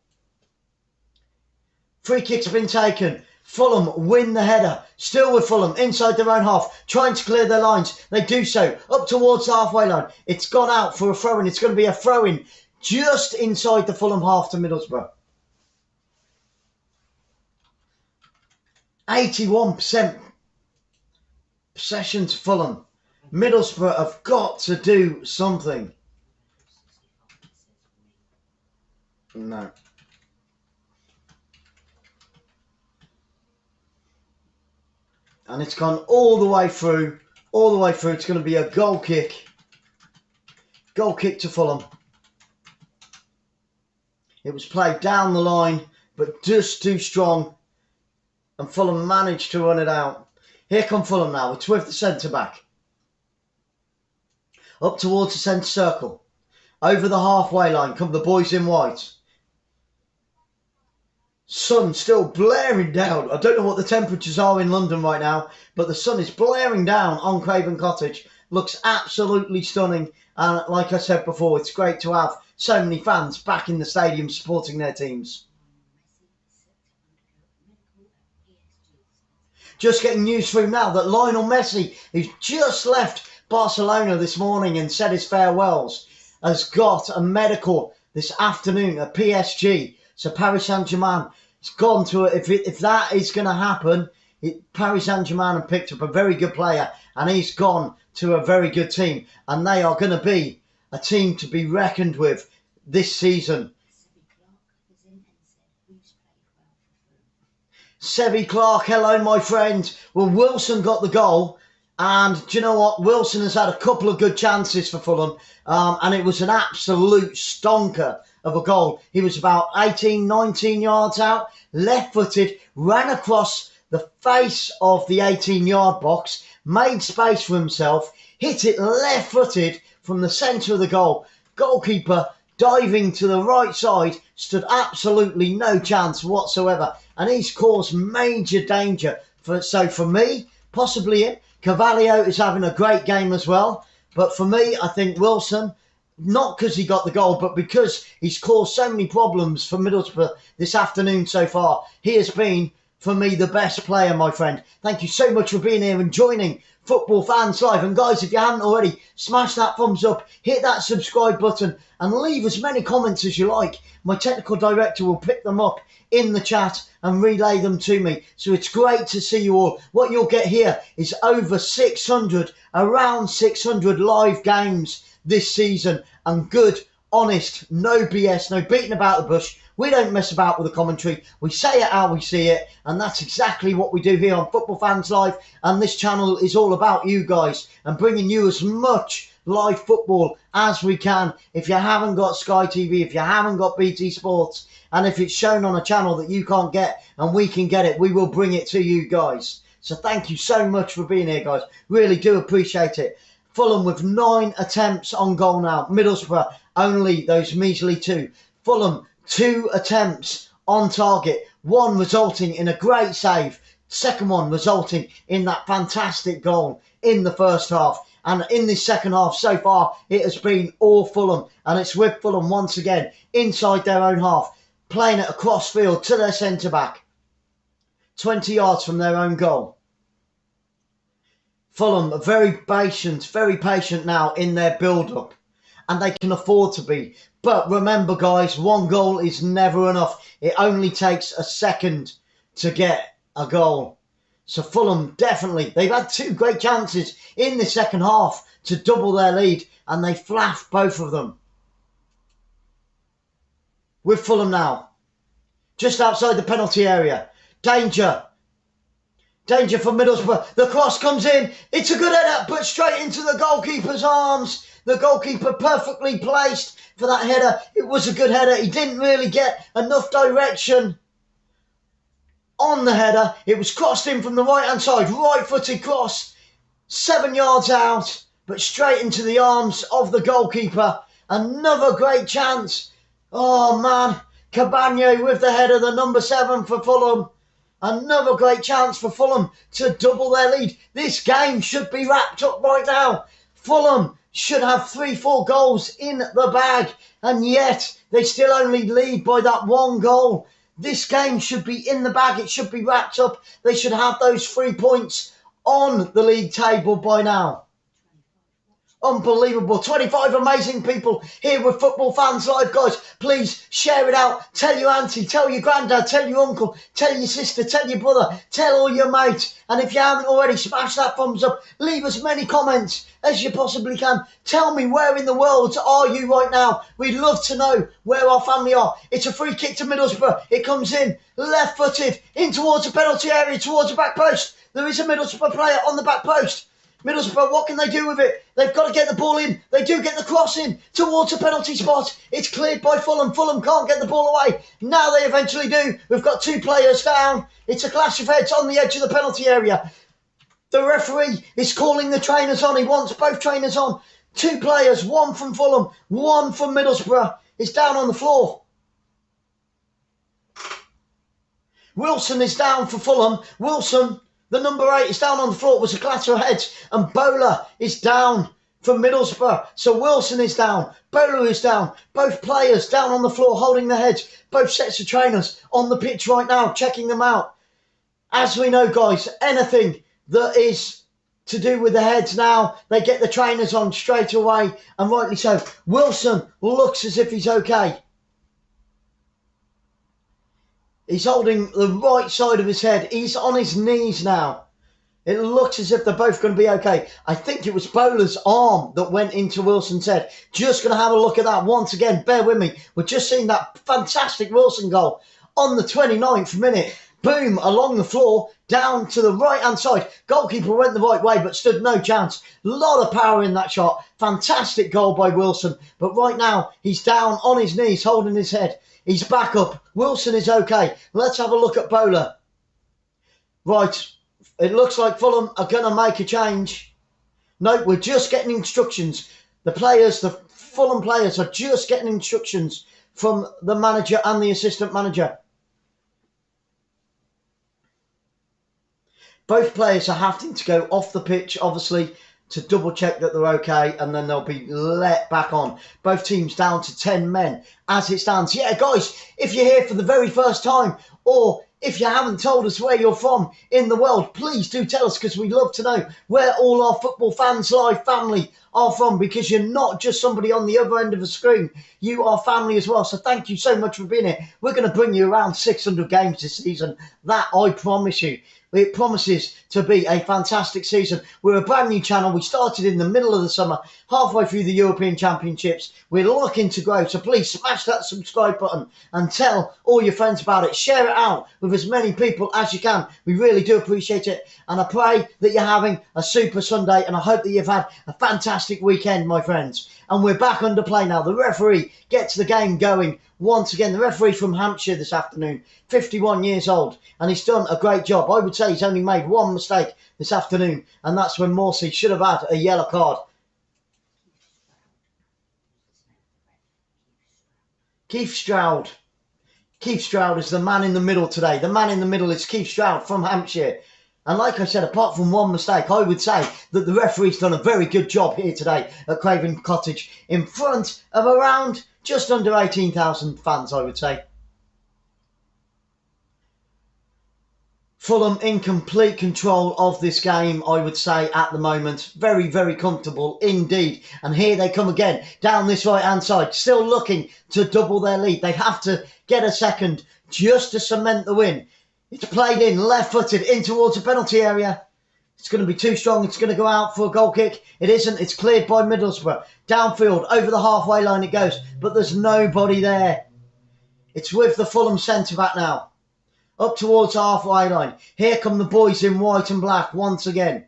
Speaker 1: Free kick's been taken. Fulham win the header. Still with Fulham inside their own half, trying to clear their lines. They do so up towards the halfway line. It's gone out for a throw-in. It's going to be a throw-in just inside the Fulham half to Middlesbrough. 81% possession to Fulham. Middlesbrough have got to do something. No. And it's gone all the way through. All the way through. It's going to be a goal kick. Goal kick to Fulham. It was played down the line, but just too strong. And Fulham managed to run it out. Here come Fulham now. It's with the centre-back. Up towards the centre circle. Over the halfway line come the boys in white. Sun still blaring down. I don't know what the temperatures are in London right now, but the sun is blaring down on Craven Cottage. Looks absolutely stunning. And like I said before, it's great to have so many fans back in the stadium supporting their teams. Just getting news through now that Lionel Messi, who's just left Barcelona this morning and said his farewells, has got a medical this afternoon at PSG. So Paris Saint-Germain has gone to it. If that is going to happen, Paris Saint-Germain have picked up a very good player and he's gone to a very good team. And they are going to be a team to be reckoned with this season. Sevy Clark, hello, my friend. Well, Wilson got the goal. And do you know what? Wilson has had a couple of good chances for Fulham. And it was an absolute stonker of a goal. He was about 18, 19 yards out, left-footed, ran across the face of the 18-yard box, made space for himself, hit it left-footed from the centre of the goal. Goalkeeper diving to the right side, stood absolutely no chance whatsoever. And he's caused major danger. So for me, possibly him, Carvalho is having a great game as well. But for me, I think Wilson, not because he got the goal, but because he's caused so many problems for Middlesbrough this afternoon so far. He has been, for me, the best player, my friend. Thank you so much for being here and joining Football Fans Live. And guys, if you haven't already, smash that thumbs up, hit that subscribe button, and leave as many comments as you like. My technical director will pick them up in the chat and relay them to me. So it's great to see you all. What you'll get here is over 600, around 600 live games this season, and good, honest, no BS, no beating about the bush. We don't mess about with the commentary. We say it how we see it, and that's exactly what we do here on Football Fans Live. And this channel is all about you guys and bringing you as much live football as we can. If you haven't got Sky TV, if you haven't got BT Sports, and if it's shown on a channel that you can't get and we can get it, we will bring it to you guys. So thank you so much for being here, guys. Really do appreciate it. Fulham with 9 attempts on goal now. Middlesbrough only those measly 2. Fulham 2 attempts on target. 1 resulting in a great save. Second one resulting in that fantastic goal in the first half. And in this second half so far, it has been all Fulham. And it's with Fulham once again inside their own half, playing it across field to their centre-back. 20 yards from their own goal. Fulham are very patient now in their build-up. And they can afford to be. But remember, guys, 1 goal is never enough. It only takes a second to get a goal. So Fulham, definitely, they've had 2 great chances in the second half to double their lead. And they flaffed both of them. With Fulham now. Just outside the penalty area. Danger. Danger for Middlesbrough. The cross comes in. It's a good header, but straight into the goalkeeper's arms. The goalkeeper perfectly placed for that header. It was a good header. He didn't really get enough direction on the header. It was crossed in from the right-hand side. Right-footed cross. 7 yards out, but straight into the arms of the goalkeeper. Another great chance. Oh, man. Carvalho with the header, the number 7 for Fulham. Another great chance for Fulham to double their lead. This game should be wrapped up right now. Fulham should have 3-4 goals in the bag, and yet they still only lead by that 1 goal. This game should be in the bag. It should be wrapped up. They should have those 3 points on the league table by now. Unbelievable. 25 amazing people here with Football Fans Live, guys. Please share it out. Tell your auntie, tell your granddad, tell your uncle, tell your sister, tell your brother, tell all your mates. And if you haven't already, smash that thumbs up. Leave as many comments as you possibly can. Tell me, where in the world are you right now? We'd love to know where our family are. It's a free kick to Middlesbrough. It comes in left-footed in towards the penalty area, towards the back post. There is a Middlesbrough player on the back post. Middlesbrough, what can they do with it? They've got to get the ball in. They do get the cross in towards the penalty spot. It's cleared by Fulham. Fulham can't get the ball away. Now they eventually do. We've got 2 players down. It's a clash of heads on the edge of the penalty area. The referee is calling the trainers on. He wants both trainers on. 2 players, 1 from Fulham, 1 from Middlesbrough, is down on the floor. Wilson is down for Fulham. Wilson, the number 8, is down on the floor. It was a clash of heads. And Bowler is down for Middlesbrough. So Wilson is down. Bowler is down. Both players down on the floor holding their heads. Both sets of trainers on the pitch right now, checking them out. As we know, guys, anything that is to do with the heads now, they get the trainers on straight away. And rightly so. Wilson looks as if he's okay. He's holding the right side of his head. He's on his knees now. It looks as if they're both going to be okay. I think it was Bowler's arm that went into Wilson's head. Just going to have a look at that once again. Bear with me. We're just seeing that fantastic Wilson goal on the 29th minute. Boom, along the floor, down to the right-hand side. Goalkeeper went the right way, but stood no chance. A lot of power in that shot. Fantastic goal by Wilson. But right now, he's down on his knees, holding his head. He's back up. Wilson is okay. Let's have a look at Bowler. Right, it looks like Fulham are going to make a change. No, we're just getting instructions. The Fulham players are just getting instructions from the manager and the assistant manager. Both players are having to go off the pitch, obviously, to double check that they're okay, and then they'll be let back on. Both teams down to 10 men as it stands. Yeah, guys, if you're here for the very first time, or if you haven't told us where you're from in the world, please do tell us, because we'd love to know where all our Football Fans Live family are from, because you're not just somebody on the other end of the screen. You are family as well. So thank you so much for being here. We're going to bring you around 600 games this season. That I promise you. It promises to be a fantastic season. We're a brand new channel. We started in the middle of the summer, halfway through the European Championships. We're looking to grow, so please smash that subscribe button and tell all your friends about it. Share it out with as many people as you can. We really do appreciate it. And I pray that you're having a super Sunday, and I hope that you've had a fantastic weekend, my friends. And we're back under play now. The referee gets the game going once again. The referee from Hampshire this afternoon, 51 years old, and he's done a great job. I would say he's only made one mistake this afternoon, and that's when Morsey should have had a yellow card. Keith Stroud. Keith Stroud is the man in the middle today. The man in the middle is Keith Stroud from Hampshire. And like I said, apart from one mistake, I would say that the referee's done a very good job here today at Craven Cottage in front of around just under 18,000 fans, I would say. Fulham in complete control of this game, I would say, at the moment. Very, very comfortable indeed. And here they come again, down this right-hand side, still looking to double their lead. They have to get a second just to cement the win. It's played in, left-footed, in towards the penalty area. It's going to be too strong. It's going to go out for a goal kick. It isn't. It's cleared by Middlesbrough. Downfield, over the halfway line it goes. But there's nobody there. It's with the Fulham centre-back now. Up towards the halfway line. Here come the boys in white and black once again.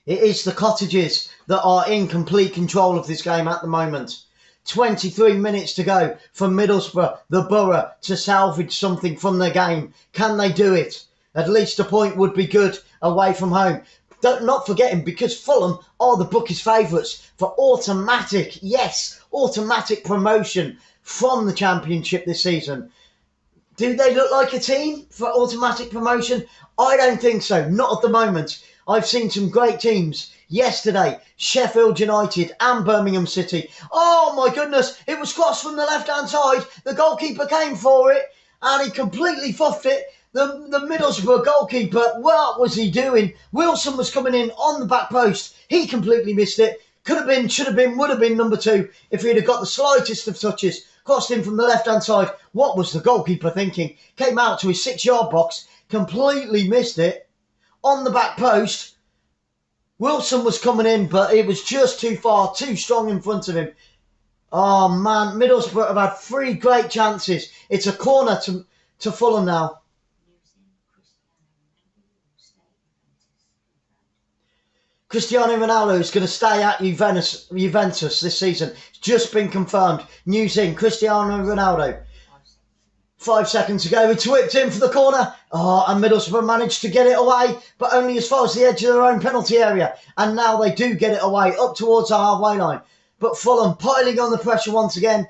Speaker 1: It is the Cottages that are in complete control of this game at the moment. 23 minutes to go for Middlesbrough, the Borough, to salvage something from their game. Can they do it? At least a point would be good away from home. Not forgetting, because Fulham are the bookies' favourites for automatic promotion from the Championship this season. Do they look like a team for automatic promotion? I don't think so. Not at the moment. I've seen some great teams yesterday. Sheffield United and Birmingham City. Oh my goodness. It was crossed from the left-hand side. The goalkeeper came for it and he completely fuffed it. The Middlesbrough goalkeeper, what was he doing? Wilson was coming in on the back post. He completely missed it. Could have been, should have been, would have been number 2 if he'd have got the slightest of touches. Crossed in from the left-hand side. What was the goalkeeper thinking? Came out to his 6-yard box, completely missed it. On the back post, Wilson was coming in, but it was just too far, too strong in front of him. Oh, man, Middlesbrough have had 3 great chances. It's a corner to Fulham now. Cristiano Ronaldo is going to stay at Juventus this season. It's just been confirmed. News in, Cristiano Ronaldo. 5 seconds ago, it's whipped in for the corner. Oh, and Middlesbrough managed to get it away, but only as far as the edge of their own penalty area. And now they do get it away, up towards the halfway line. But Fulham piling on the pressure once again.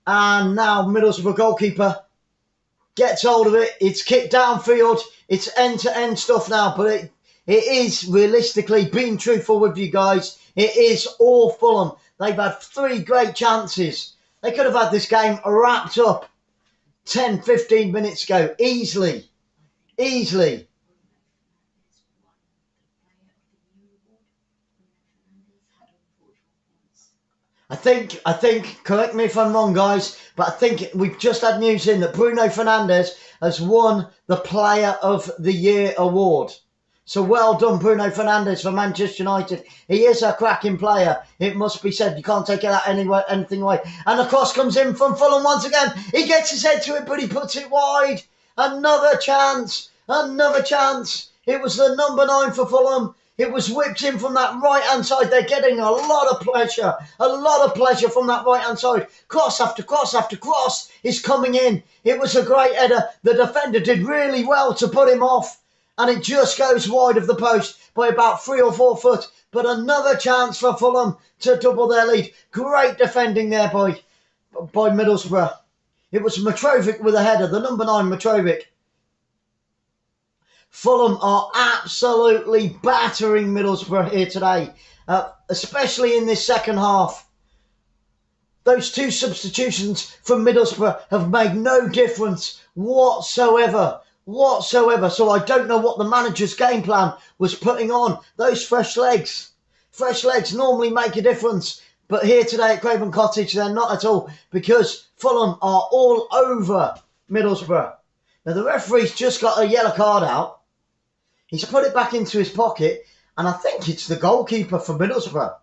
Speaker 1: And now Middlesbrough goalkeeper gets hold of it. It's kicked downfield. It's end-to-end stuff now, but it is realistically, being truthful with you guys, it is all Fulham. They've had 3 great chances. They could have had this game wrapped up 10, 15 minutes ago. Easily. Easily. I think, correct me if I'm wrong, guys, but I think we've just had news in that Bruno Fernandes has won the Player of the Year award. So well done, Bruno Fernandes for Manchester United. He is a cracking player, it must be said. You can't take anything away. And the cross comes in from Fulham once again. He gets his head to it, but he puts it wide. Another chance. Another chance. It was the number 9 for Fulham. It was whipped in from that right-hand side. They're getting a lot of pleasure. A lot of pleasure from that right-hand side. Cross after cross after cross is coming in. It was a great header. The defender did really well to put him off. And it just goes wide of the post by about 3 or 4 foot. But another chance for Fulham to double their lead. Great defending there by Middlesbrough. It was Mitrovic with a header. The number 9, Mitrovic. Fulham are absolutely battering Middlesbrough here today, especially in this second half. Those 2 substitutions from Middlesbrough have made no difference whatsoever. So I don't know what the manager's game plan was putting on. Those fresh legs normally make a difference. But here today at Craven Cottage, they're not at all, because Fulham are all over Middlesbrough. Now, the referee's just got a yellow card out. He's put it back into his pocket, and I think it's the goalkeeper for Middlesbrough.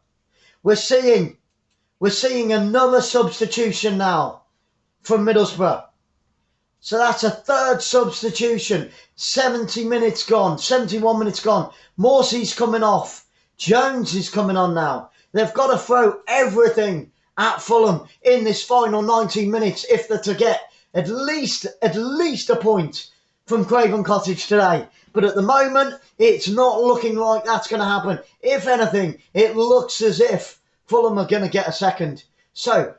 Speaker 1: We're seeing another substitution now from Middlesbrough. So that's a 3rd substitution. 70 minutes gone, 71 minutes gone. Morsey's coming off. Jones is coming on now. They've got to throw everything at Fulham in this final 19 minutes if they're to get at least a point from Craven Cottage today. But at the moment, it's not looking like that's going to happen. If anything, it looks as if Fulham are going to get a second. So,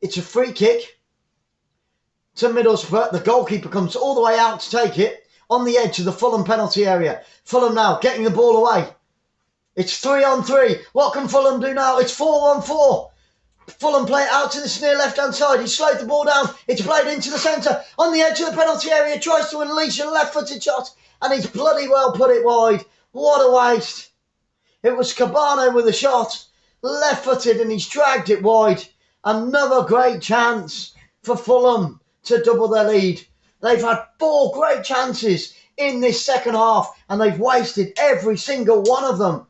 Speaker 1: it's a free kick to Middlesbrough. The goalkeeper comes all the way out to take it on the edge of the Fulham penalty area. Fulham now getting the ball away. It's 3-on-3. What can Fulham do now? It's 4-on-4. Fulham play it out to the near left-hand side. He slowed the ball down. It's played into the centre. On the edge of the penalty area, tries to unleash a left-footed shot. And he's bloody well put it wide. What a waste. It was Cabano with a shot. Left-footed, and he's dragged it wide. Another great chance for Fulham to double their lead. They've had 4 great chances in this second half, and they've wasted every single one of them.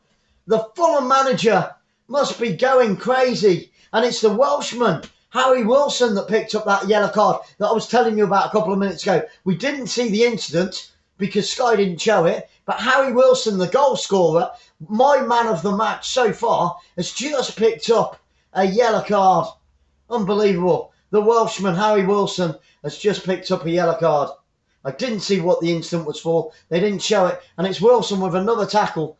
Speaker 1: The Fulham manager must be going crazy. And it's the Welshman, Harry Wilson, that picked up that yellow card that I was telling you about a couple of minutes ago. We didn't see the incident because Sky didn't show it. But Harry Wilson, the goal scorer, my man of the match so far, has just picked up a yellow card. Unbelievable. The Welshman, Harry Wilson, has just picked up a yellow card. I didn't see what the incident was for. They didn't show it. And it's Wilson with another tackle,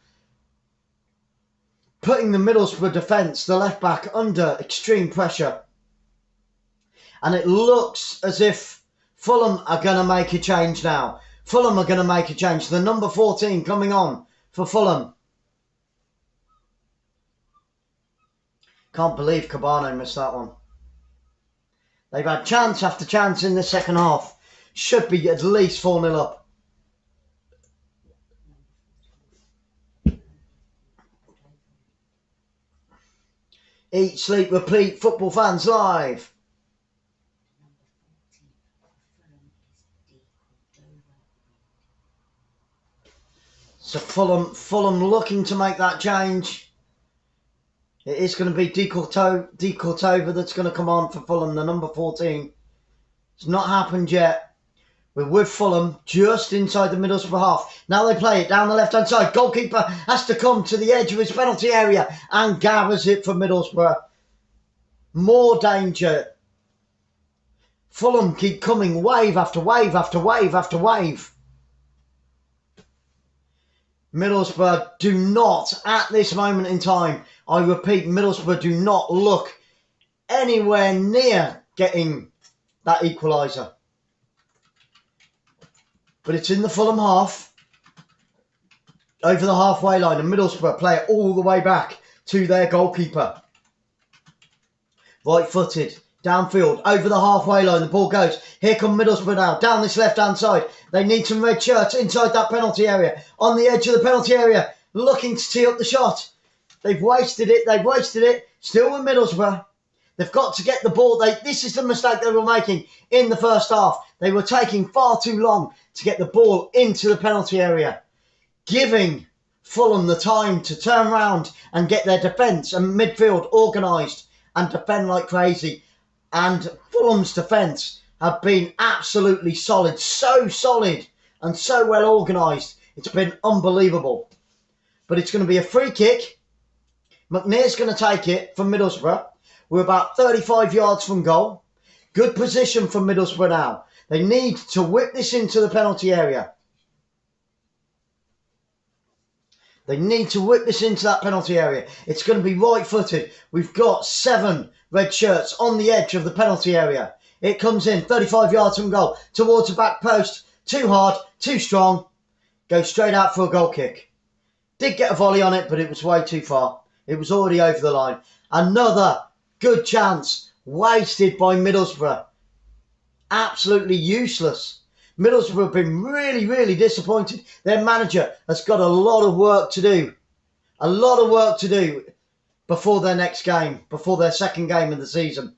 Speaker 1: putting the Middlesbrough defence, the left-back, under extreme pressure. And it looks as if Fulham are going to make a change now. Fulham are going to make a change. The number 14 coming on for Fulham. Can't believe Cabano missed that one. They've had chance after chance in the second half. Should be at least 4-0 up. Eat, sleep, repeat, football fans live. So Fulham looking to make that change. It is going to be 𝓳𝓸𝓲𝓷𝓲𝓷𝓰 that's going to come on for Fulham, the number 14. It's not happened yet. We're with Fulham just inside the Middlesbrough half. Now they play it down the left-hand side. Goalkeeper has to come to the edge of his penalty area and gathers it for Middlesbrough. More danger. Fulham keep coming wave after wave after wave after wave. Middlesbrough do not, at this moment in time, I repeat, Middlesbrough do not look anywhere near getting that equaliser. But it's in the Fulham half, over the halfway line, and Middlesbrough play it all the way back to their goalkeeper. Right-footed, downfield, over the halfway line, the ball goes. Here come Middlesbrough now, down this left-hand side. They need some red shirts inside that penalty area, on the edge of the penalty area, looking to tee up the shot. They've wasted it, still with Middlesbrough. They've got to get the ball. This is the mistake they were making in the first half. They were taking far too long to get the ball into the penalty area, giving Fulham the time to turn around and get their defence and midfield organised and defend like crazy. And Fulham's defence have been absolutely solid. So solid and so well organised. It's been unbelievable. But it's going to be a free kick. McNear's going to take it from Middlesbrough. We're about 35 yards from goal. Good position from Middlesbrough now. They need to whip this into the penalty area. They need to whip this into that penalty area. It's going to be right-footed. We've got 7 red shirts on the edge of the penalty area. It comes in 35 yards from goal towards the back post. Too hard, too strong. Goes straight out for a goal kick. Did get a volley on it, but it was way too far. It was already over the line. Another good chance wasted by Middlesbrough. Absolutely useless. Middlesbrough have been really, really disappointed. Their manager has got a lot of work to do. A lot of work to do before their next game, before their second game of the season.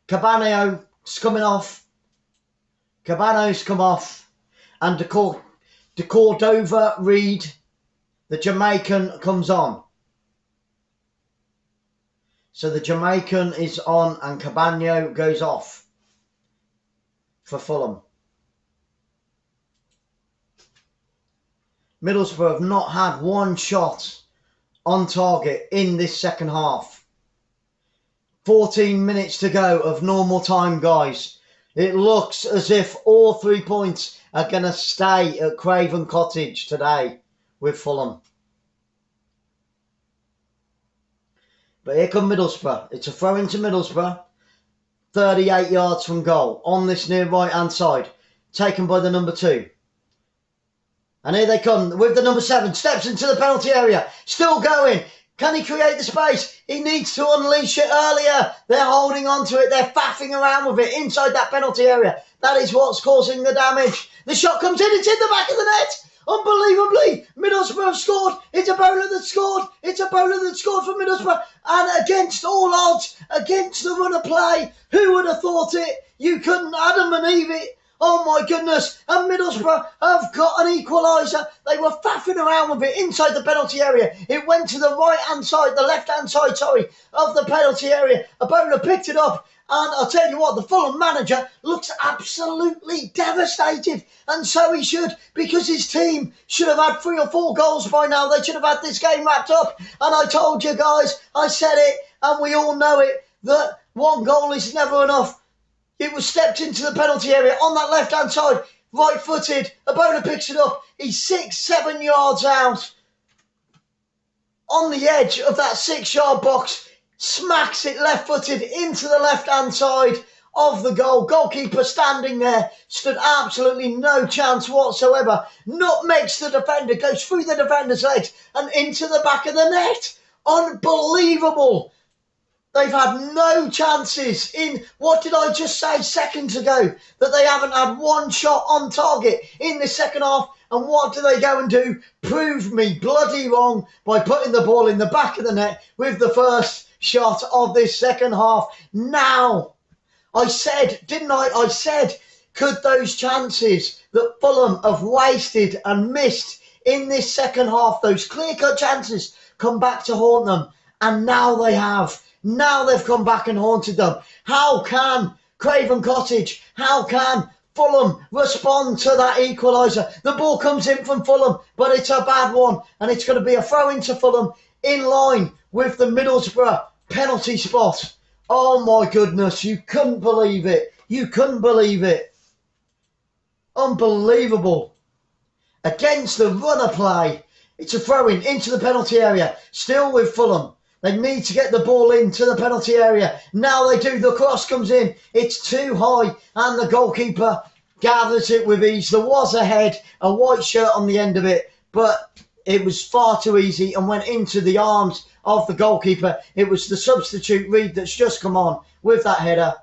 Speaker 1: Cabano's coming off. Cabano's come off. And 𝓳𝓸𝓲𝓷𝓲𝓷𝓰, the Jamaican, comes on. So the Jamaican is on and Cabano goes off for Fulham. Middlesbrough have not had one shot on target in this second half. 14 minutes to go of normal time, guys. It looks as if all 3 points are going to stay at Craven Cottage today with Fulham. But here come Middlesbrough. It's a throw into Middlesbrough. 38 yards from goal on this near right-hand side. Taken by the number 2. And here they come with the number 7. Steps into the penalty area. Still going. Can he create the space? He needs to unleash it earlier. They're holding on to it. They're faffing around with it inside that penalty area. That is what's causing the damage. The shot comes in. It's in the back of the net. Unbelievably, Middlesbrough have scored. It's a bowler that scored. It's a bowler that scored for Middlesbrough. And against all odds, against the run of play, who would have thought it? You couldn't Adam and Eve it. Oh my goodness. And Middlesbrough have got an equaliser. They were faffing around with it inside the penalty area. It went to the right-hand side, the left-hand side, of the penalty area. A bowler picked it up. And I'll tell you what, the Fulham manager looks absolutely devastated. And so he should, because his team should have had 3 or 4 goals by now. They should have had this game wrapped up. And I told you guys, I said it, and we all know it, that 1 goal is never enough. It was stepped into the penalty area on that left-hand side, right-footed. A bowler picks it up. He's 6-7 yards out. On the edge of that 6-yard box. Smacks it left-footed into the left-hand side of the goal. Goalkeeper standing there, stood absolutely no chance whatsoever. Nutmegs the defender, goes through the defender's legs and into the back of the net. Unbelievable. They've had no chances in, what did I just say seconds ago? That they haven't had 1 shot on target in the second half. And what do they go and do? Prove me bloody wrong by putting the ball in the back of the net with the first shot of this second half. Now, I said, didn't I? I said, could those chances that Fulham have wasted and missed in this second half, those clear-cut chances, come back to haunt them? And now they have. Now they've come back and haunted them. How can Craven Cottage, how can Fulham respond to that equaliser? The ball comes in from Fulham, but it's a bad one. And it's going to be a throw into Fulham in line with the Middlesbrough penalty spot. Oh my goodness, you couldn't believe it. You couldn't believe it. Unbelievable. Against the runner play, it's a throw-in into the penalty area. Still with Fulham. They need to get the ball into the penalty area. Now they do. The cross comes in. It's too high. And the goalkeeper gathers it with ease. There was a head, a white shirt on the end of it. But it was far too easy and went into the arms of the goalkeeper. It was the substitute, Reed, that's just come on with that header.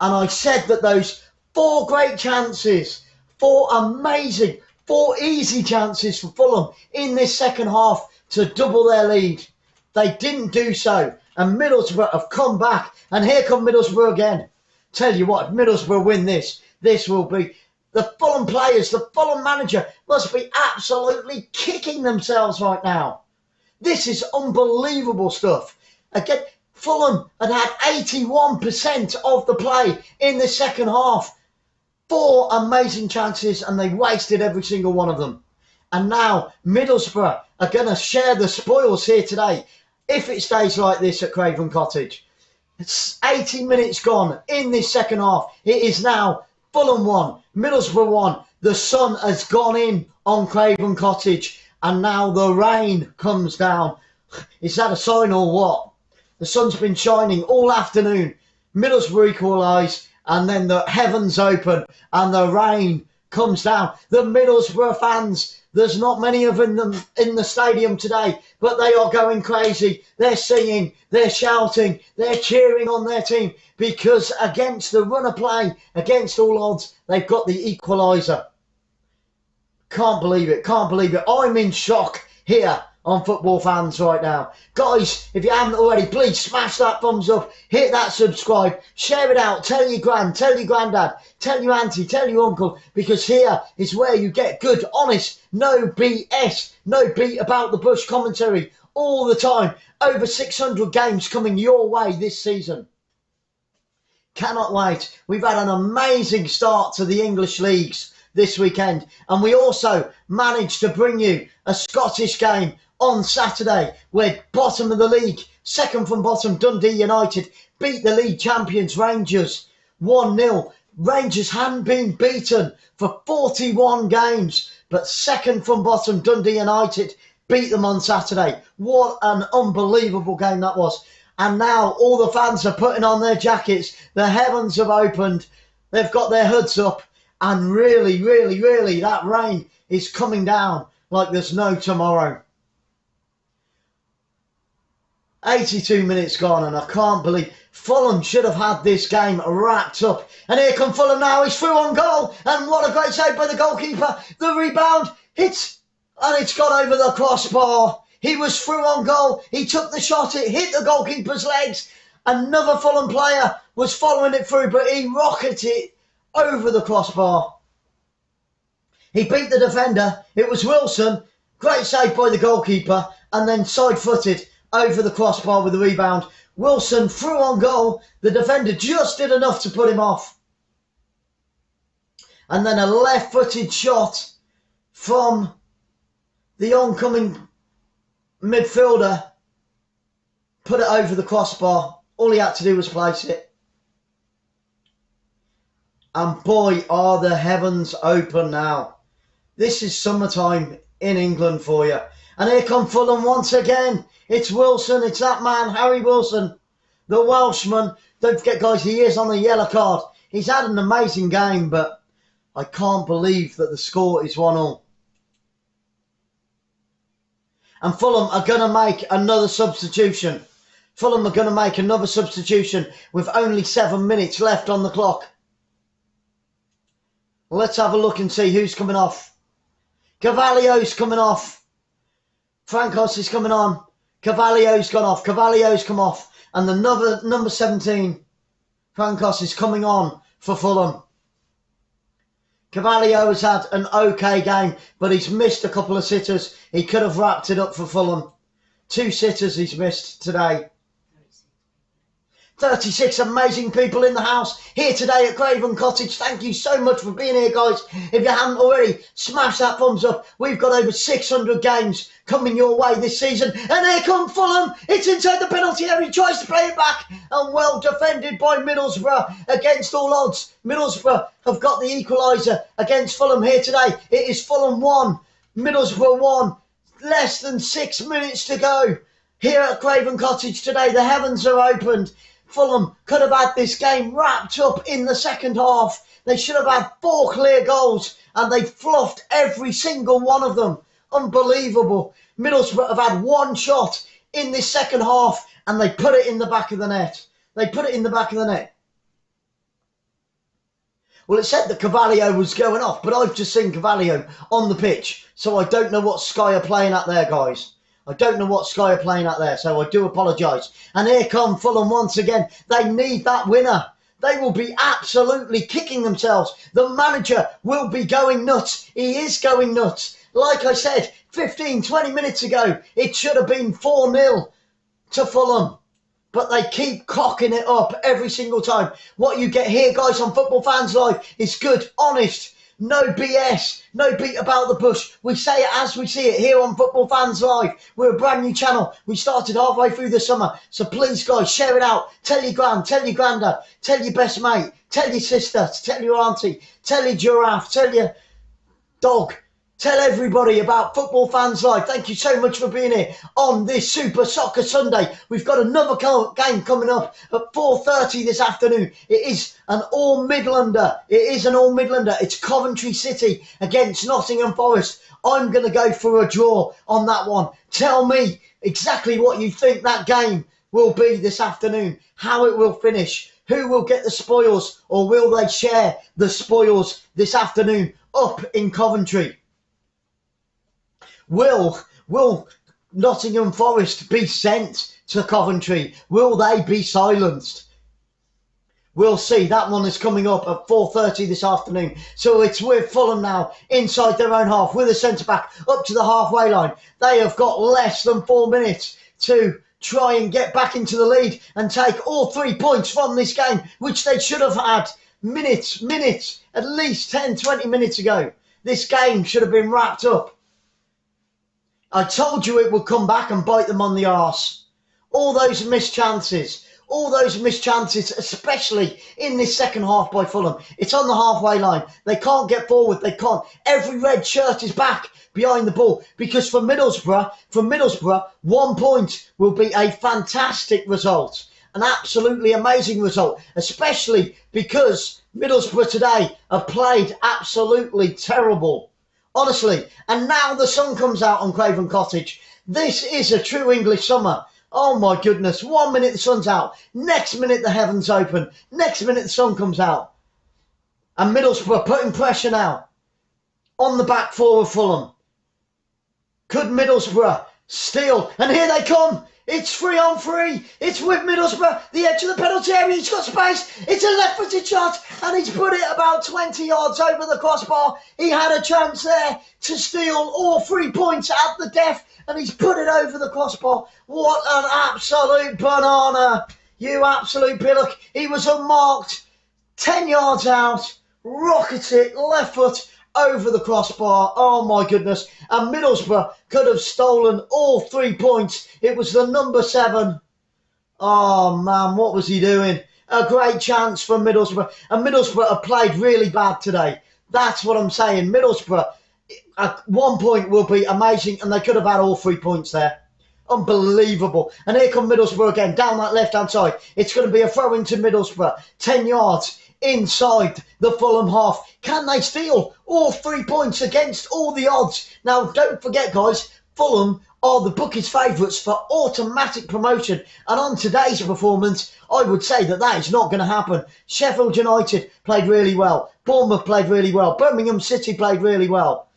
Speaker 1: And I said that those 4 great chances, 4 amazing, 4 easy chances for Fulham in this second half to double their lead. They didn't do so. And Middlesbrough have come back. And here come Middlesbrough again. Tell you what, if Middlesbrough win this, this will be... The Fulham players, the Fulham manager must be absolutely kicking themselves right now. This is unbelievable stuff. Again, Fulham had 81% of the play in the second half. 4 amazing chances and they wasted every single one of them. And now Middlesbrough are going to share the spoils here today if it stays like this at Craven Cottage. It's 80 minutes gone in this second half. It is now Fulham 1, Middlesbrough 1. The sun has gone in on Craven Cottage and now the rain comes down. Is that a sign or what? The sun's been shining all afternoon. Middlesbrough equalise and then the heavens open and the rain comes down. The Middlesbrough fans, there's not many of them in the stadium today, but they are going crazy. They're singing, they're shouting, they're cheering on their team because against the run of play, against all odds, they've got the equaliser. Can't believe it, can't believe it. I'm in shock here on Football Fans right now. Guys, if you haven't already, please smash that thumbs up, hit that subscribe, share it out, tell your gran, tell your granddad, tell your auntie, tell your uncle, because here is where you get good, honest, no BS, no beat about the bush commentary all the time. Over 600 games coming your way this season. Cannot wait. We've had an amazing start to the English leagues this weekend, and we also managed to bring you a Scottish game on Saturday where bottom of the league, second from bottom, Dundee United beat the league champions Rangers 1-0. Rangers hadn't been beaten for 41 games, but second from bottom, Dundee United beat them on Saturday. What an unbelievable game that was. And now all the fans are putting on their jackets. The heavens have opened. They've got their hoods up. And really, really, really, that rain is coming down like there's no tomorrow. 82 minutes gone and I can't believe Fulham should have had this game wrapped up. And here come Fulham now. He's through on goal. And what a great save by the goalkeeper. The rebound hits and it's gone over the crossbar. He was through on goal. He took the shot. It hit the goalkeeper's legs. Another Fulham player was following it through, but he rocketed it over the crossbar. He beat the defender. It was Wilson. Great save by the goalkeeper. And then side-footed over the crossbar with the rebound. Wilson threw on goal. The defender just did enough to put him off. And then a left-footed shot from the oncoming midfielder. Put it over the crossbar. All he had to do was place it. And boy, are the heavens open now. This is summertime in England for you. And here come Fulham once again. It's Wilson. It's that man, Harry Wilson, the Welshman. Don't forget, guys, he is on the yellow card. He's had an amazing game, but I can't believe that the score is 1-1. And Fulham are going to make another substitution. Fulham are going to make another substitution with only 7 minutes left on the clock. Let's have a look and see who's coming off. Carvalho's coming off. Frankos is coming on. Carvalho's gone off. Carvalho's come off. And the number 17, Frankos, is coming on for Fulham. Carvalho has had an okay game, but he's missed a couple of sitters. He could have wrapped it up for Fulham. 2 sitters he's missed today. 36 amazing people in the house here today at Craven Cottage. Thank you so much for being here, guys. If you haven't already, smash that thumbs up. We've got over 600 games coming your way this season. And here come Fulham. It's inside the penalty area. He tries to play it back. And well defended by Middlesbrough against all odds. Middlesbrough have got the equaliser against Fulham here today. It is Fulham 1, Middlesbrough 1. Less than 6 minutes to go here at Craven Cottage today. The heavens are opened. Fulham could have had this game wrapped up in the second half. They should have had 4 clear goals and they fluffed every single one of them. Unbelievable. Middlesbrough have had 1 shot in this second half and they put it in the back of the net. They put it in the back of the net. Well, it said that Carvalho was going off, but I've just seen Carvalho on the pitch. So I don't know what Sky are playing at there, guys. I don't know what Sky are playing out there, so I do apologise. And here come Fulham once again. They need that winner. They will be absolutely kicking themselves. The manager will be going nuts. He is going nuts. Like I said, 15, 20 minutes ago, it should have been 4-0 to Fulham. but they keep cocking it up every single time. What you get here, guys, on Football Fans Live is good, honest, no BS, no beat about the bush. We say it as we see it here on Football Fans Live. We're a brand new channel. We started halfway through the summer. So please, guys, share it out. Tell your gran, tell your granddad, tell your best mate, tell your sister, tell your auntie, tell your giraffe, tell your dog. Tell everybody about Football Fans Live. Thank you so much for being here on this Super Soccer Sunday. We've got another game coming up at 4:30 this afternoon. It is an all-Midlander. It's Coventry City against Nottingham Forest. I'm going to go for a draw on that one. Tell me exactly what you think that game will be this afternoon, how it will finish, who will get the spoils, or will they share the spoils this afternoon up in Coventry? Will Nottingham Forest be sent to Coventry? Will they be silenced? We'll see. That one is coming up at 4:30 this afternoon. So it's with Fulham now inside their own half with a centre-back up to the halfway line. They have got less than 4 minutes to try and get back into the lead and take all 3 points from this game, which they should have had minutes, at least 10, 20 minutes ago. This game should have been wrapped up. I told you it would come back and bite them on the arse. All those missed chances, especially in this second half by Fulham. It's on the halfway line. They can't get forward. They can't. Every red shirt is back behind the ball because for Middlesbrough, 1 point will be a fantastic result. An absolutely amazing result, especially because Middlesbrough today have played absolutely terrible. Honestly, and now the sun comes out on Craven Cottage. This is a true English summer. Oh my goodness, 1 minute the sun's out, next minute the heavens open, next minute the sun comes out. And Middlesbrough putting pressure now on the back four of Fulham. Could Middlesbrough steal? And here they come. It's 3-on-3. It's with Middlesbrough, the edge of the penalty area. He's got space. It's a left-footed shot, and he's put it about 20 yards over the crossbar. He had a chance there to steal all 3 points at the death, and he's put it over the crossbar. What an absolute banana. You absolute pillock. He was unmarked. 10 yards out. Rocket it, left foot, over the crossbar. Oh my goodness. And Middlesbrough could have stolen all 3 points. It was the number 7. Oh man, what was he doing? A great chance for Middlesbrough. And Middlesbrough have played really bad today. That's what I'm saying. Middlesbrough, at 1 point will be amazing, and they could have had all 3 points there. Unbelievable. And here come Middlesbrough again, down that left-hand side. It's going to be a throw into Middlesbrough. 10 yards inside the Fulham half. Can they steal all 3 points against all the odds? Now, don't forget, guys, Fulham are the bookies' favourites for automatic promotion. And on today's performance, I would say that that is not going to happen. Sheffield United played really well. Bournemouth played really well. Birmingham City played really well.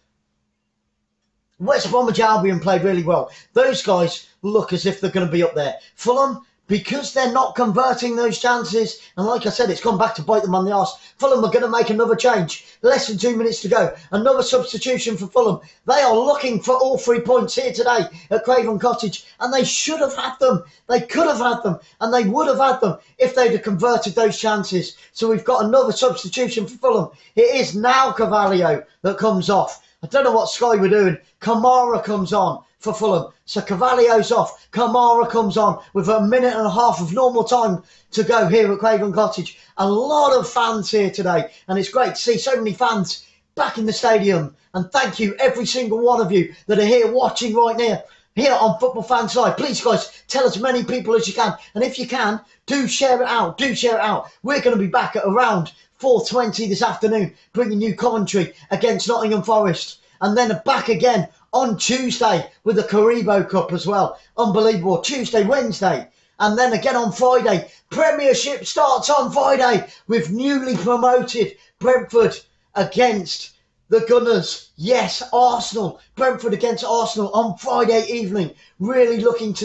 Speaker 1: West Bromwich Albion played really well. Those guys look as if they're going to be up there. Fulham, because they're not converting those chances, and like I said, it's gone back to bite them on the arse. Fulham are going to make another change. Less than 2 minutes to go. Another substitution for Fulham. They are looking for all 3 points here today at Craven Cottage, and they should have had them. They could have had them, and they would have had them if they'd have converted those chances. So we've got another substitution for Fulham. It is now Carvalho that comes off. I don't know what Sky were doing. Kamara comes on for Fulham. So Carvalho's off. Kamara comes on with a minute and a half of normal time to go here at Craven Cottage. A lot of fans here today. And it's great to see so many fans back in the stadium. And thank you, every single one of you that are here watching right now, here on Football Fans Live. Please, guys, tell as many people as you can. And if you can, do share it out. Do share it out. We're going to be back at around 4:20 this afternoon, bringing you commentary against Nottingham Forest. And then back again on Tuesday with the Carabao Cup as well. Unbelievable. Tuesday, Wednesday. And then again on Friday. Premiership starts on Friday with newly promoted Brentford against the Gunners. Yes, Arsenal. Brentford against Arsenal on Friday evening. Really looking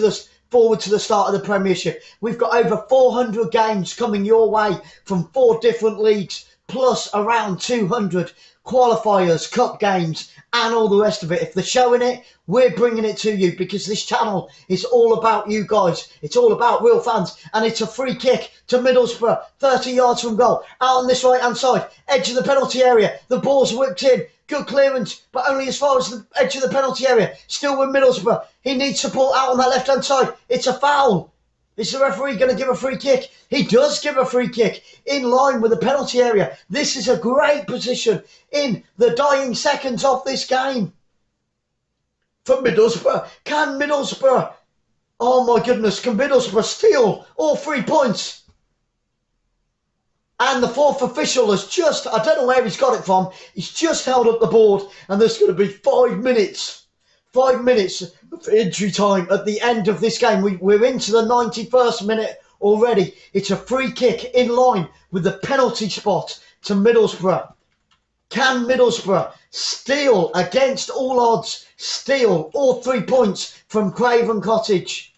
Speaker 1: forward to the start of the Premiership. We've got over 400 games coming your way from 4 different leagues, plus around 200 qualifiers, cup games, and all the rest of it. If they're showing it, we're bringing it to you, because this channel is all about you guys. It's all about real fans. And it's a free kick to Middlesbrough, 30 yards from goal, out on this right-hand side, edge of the penalty area. The ball's whipped in. Good clearance, but only as far as the edge of the penalty area. Still with Middlesbrough. He needs support out on that left-hand side. It's a foul. Is the referee going to give a free kick? He does give a free kick in line with the penalty area. This is a great position in the dying seconds of this game for Middlesbrough. Can Middlesbrough, oh my goodness, can Middlesbrough steal all 3 points? And the fourth official has just, I don't know where he's got it from, he's just held up the board, and there's going to be 5 minutes of injury time at the end of this game. We're into the 91st minute already. It's a free kick in line with the penalty spot to Middlesbrough. Can Middlesbrough steal, against all odds, steal all 3 points from Craven Cottage?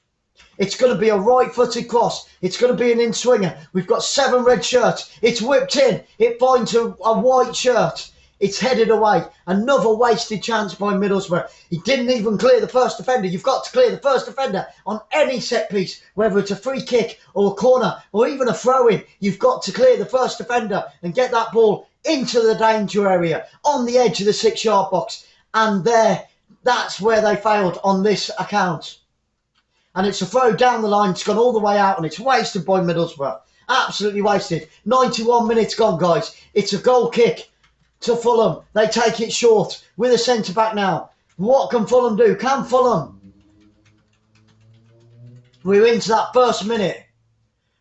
Speaker 1: It's going to be a right-footed cross. It's going to be an in-swinger. We've got 7 red shirts. It's whipped in. It finds a white shirt. It's headed away. Another wasted chance by Middlesbrough. He didn't even clear the first defender. You've got to clear the first defender on any set piece, whether it's a free kick or a corner or even a throw-in. You've got to clear the first defender and get that ball into the danger area on the edge of the 6-yard box. And that's where they failed on this account. And it's a throw down the line. It's gone all the way out, and it's wasted by Middlesbrough. Absolutely wasted. 91 minutes gone, guys. It's a goal kick to Fulham. They take it short with a centre-back now. What can Fulham do? Can Fulham? We're into that first minute.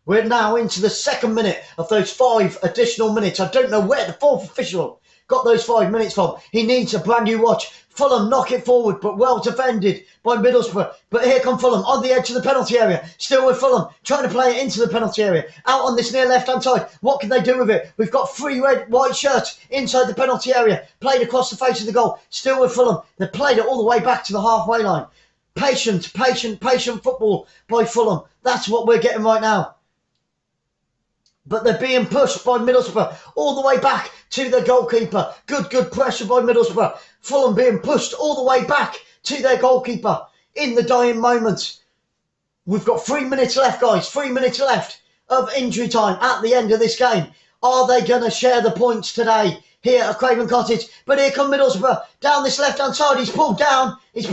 Speaker 1: We're now into the second minute of those 5 additional minutes. I don't know where the fourth official got those 5 minutes from. He needs a brand new watch. Fulham knock it forward, but well defended by Middlesbrough. But here come Fulham on the edge of the penalty area. Still with Fulham, trying to play it into the penalty area. Out on this near left-hand side. What can they do with it? We've got 3 white shirts inside the penalty area. Played across the face of the goal. Still with Fulham. They played it all the way back to the halfway line. Patient football by Fulham. That's what we're getting right now. But they're being pushed by Middlesbrough all the way back to their goalkeeper. Good pressure by Middlesbrough. Fulham being pushed all the way back to their goalkeeper in the dying moments. We've got 3 minutes left, guys. 3 minutes left of injury time at the end of this game. Are they going to share the points today here at Craven Cottage? But here come Middlesbrough down this left-hand side. He's pulled down. He's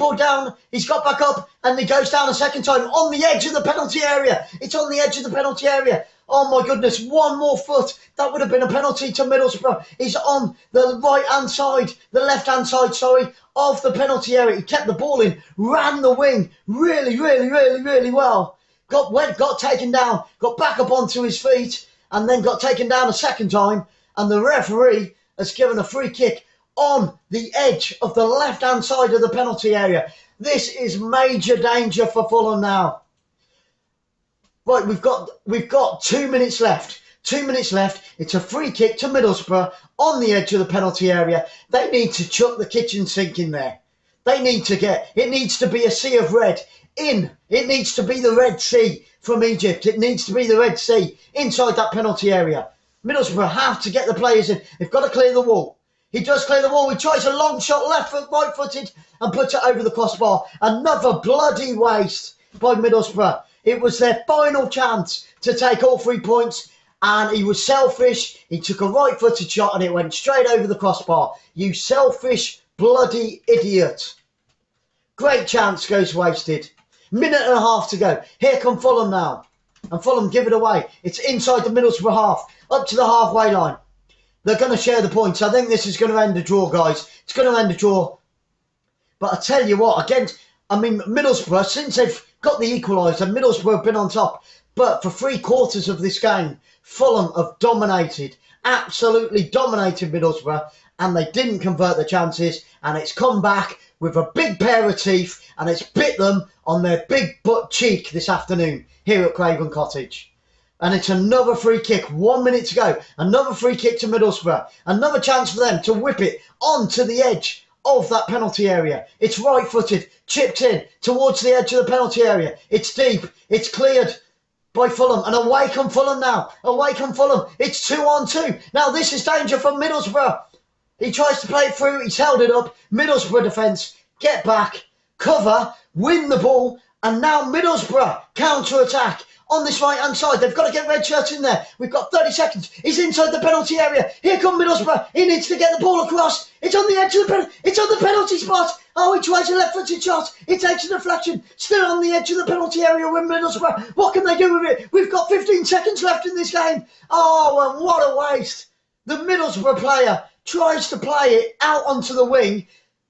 Speaker 1: got back up, and he goes down a second time on the edge of the penalty area. It's on the edge of the penalty area. Oh my goodness, one more foot. That would have been a penalty to Middlesbrough. He's on the right-hand side, the left-hand side, sorry, of the penalty area. He kept the ball in, ran the wing really well. Got taken down, got back up onto his feet, and then got taken down a second time. And the referee has given a free kick on the edge of the left-hand side of the penalty area. This is major danger for Fulham now. Right, we've got 2 minutes left. 2 minutes left. It's a free kick to Middlesbrough on the edge of the penalty area. They need to chuck the kitchen sink in there. It needs to be a sea of red in. It needs to be the Red Sea from Egypt. It needs to be the Red Sea inside that penalty area. Middlesbrough have to get the players in. They've got to clear the wall. He does clear the wall. He tries a long shot, left foot, right footed, and puts it over the crossbar. Another bloody waste by Middlesbrough. It was their final chance to take all 3 points, and he was selfish. He took a right-footed shot, and it went straight over the crossbar. You selfish, bloody idiot. Great chance goes wasted. Minute and a half to go. Here come Fulham now. And Fulham give it away. It's inside the Middlesbrough half, up to the halfway line. They're going to share the points. I think this is going to end a draw, guys. It's going to end a draw. But I tell you what, Middlesbrough, since they've got the equaliser, Middlesbrough have been on top. But for 3/4 of this game, Fulham have dominated, absolutely dominated Middlesbrough, and they didn't convert the chances, and it's come back with a big pair of teeth, and it's bit them on their big butt cheek this afternoon here at Craven Cottage. And it's another free kick, 1 minute to go. Another free kick to Middlesbrough. Another chance for them to whip it onto the edge of that penalty area. It's right-footed, chipped in towards the edge of the penalty area. It's deep. It's cleared by Fulham. And away come Fulham now. Away come Fulham. It's 2-on-2. Now this is danger for Middlesbrough. He tries to play it through. He's held it up. Middlesbrough defence. Get back. Cover. Win the ball. And now Middlesbrough counter-attack. On this right-hand side, they've got to get red shirts in there. We've got 30 seconds. He's inside the penalty area. Here come Middlesbrough. He needs to get the ball across. It's on the edge of the penalty. It's on the penalty spot. Oh, he tries a left-footed shot. It takes a deflection. Still on the edge of the penalty area with Middlesbrough. What can they do with it? We've got 15 seconds left in this game. Oh, and what a waste. The Middlesbrough player tries to play it out onto the wing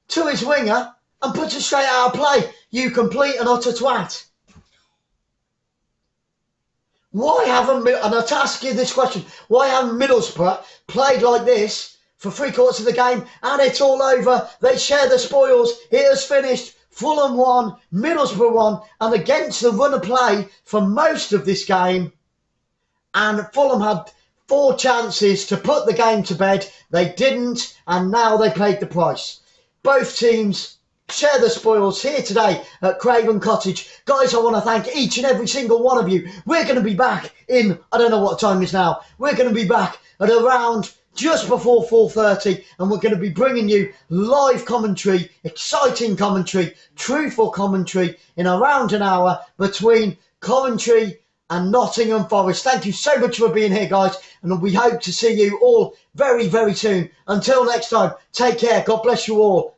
Speaker 1: to his winger and puts it straight out of play. You complete and utter twat. Why haven't, and I'll ask you this question, why haven't Middlesbrough played like this for 3/4 of the game and it's all over? They share the spoils. It has finished. Fulham won, Middlesbrough won, and against the run of play for most of this game. And Fulham had 4 chances to put the game to bed. They didn't, and now they paid the price. Both teams share the spoils here today at Craven Cottage. Guys, I want to thank each and every single one of you. We're going to be back in, I don't know what time it is now. We're going to be back at around just before 4:30, and we're going to be bringing you live commentary, exciting commentary, truthful commentary in around an hour between Coventry and Nottingham Forest. Thank you so much for being here, guys, and we hope to see you all very, very soon. Until next time, take care. God bless you all.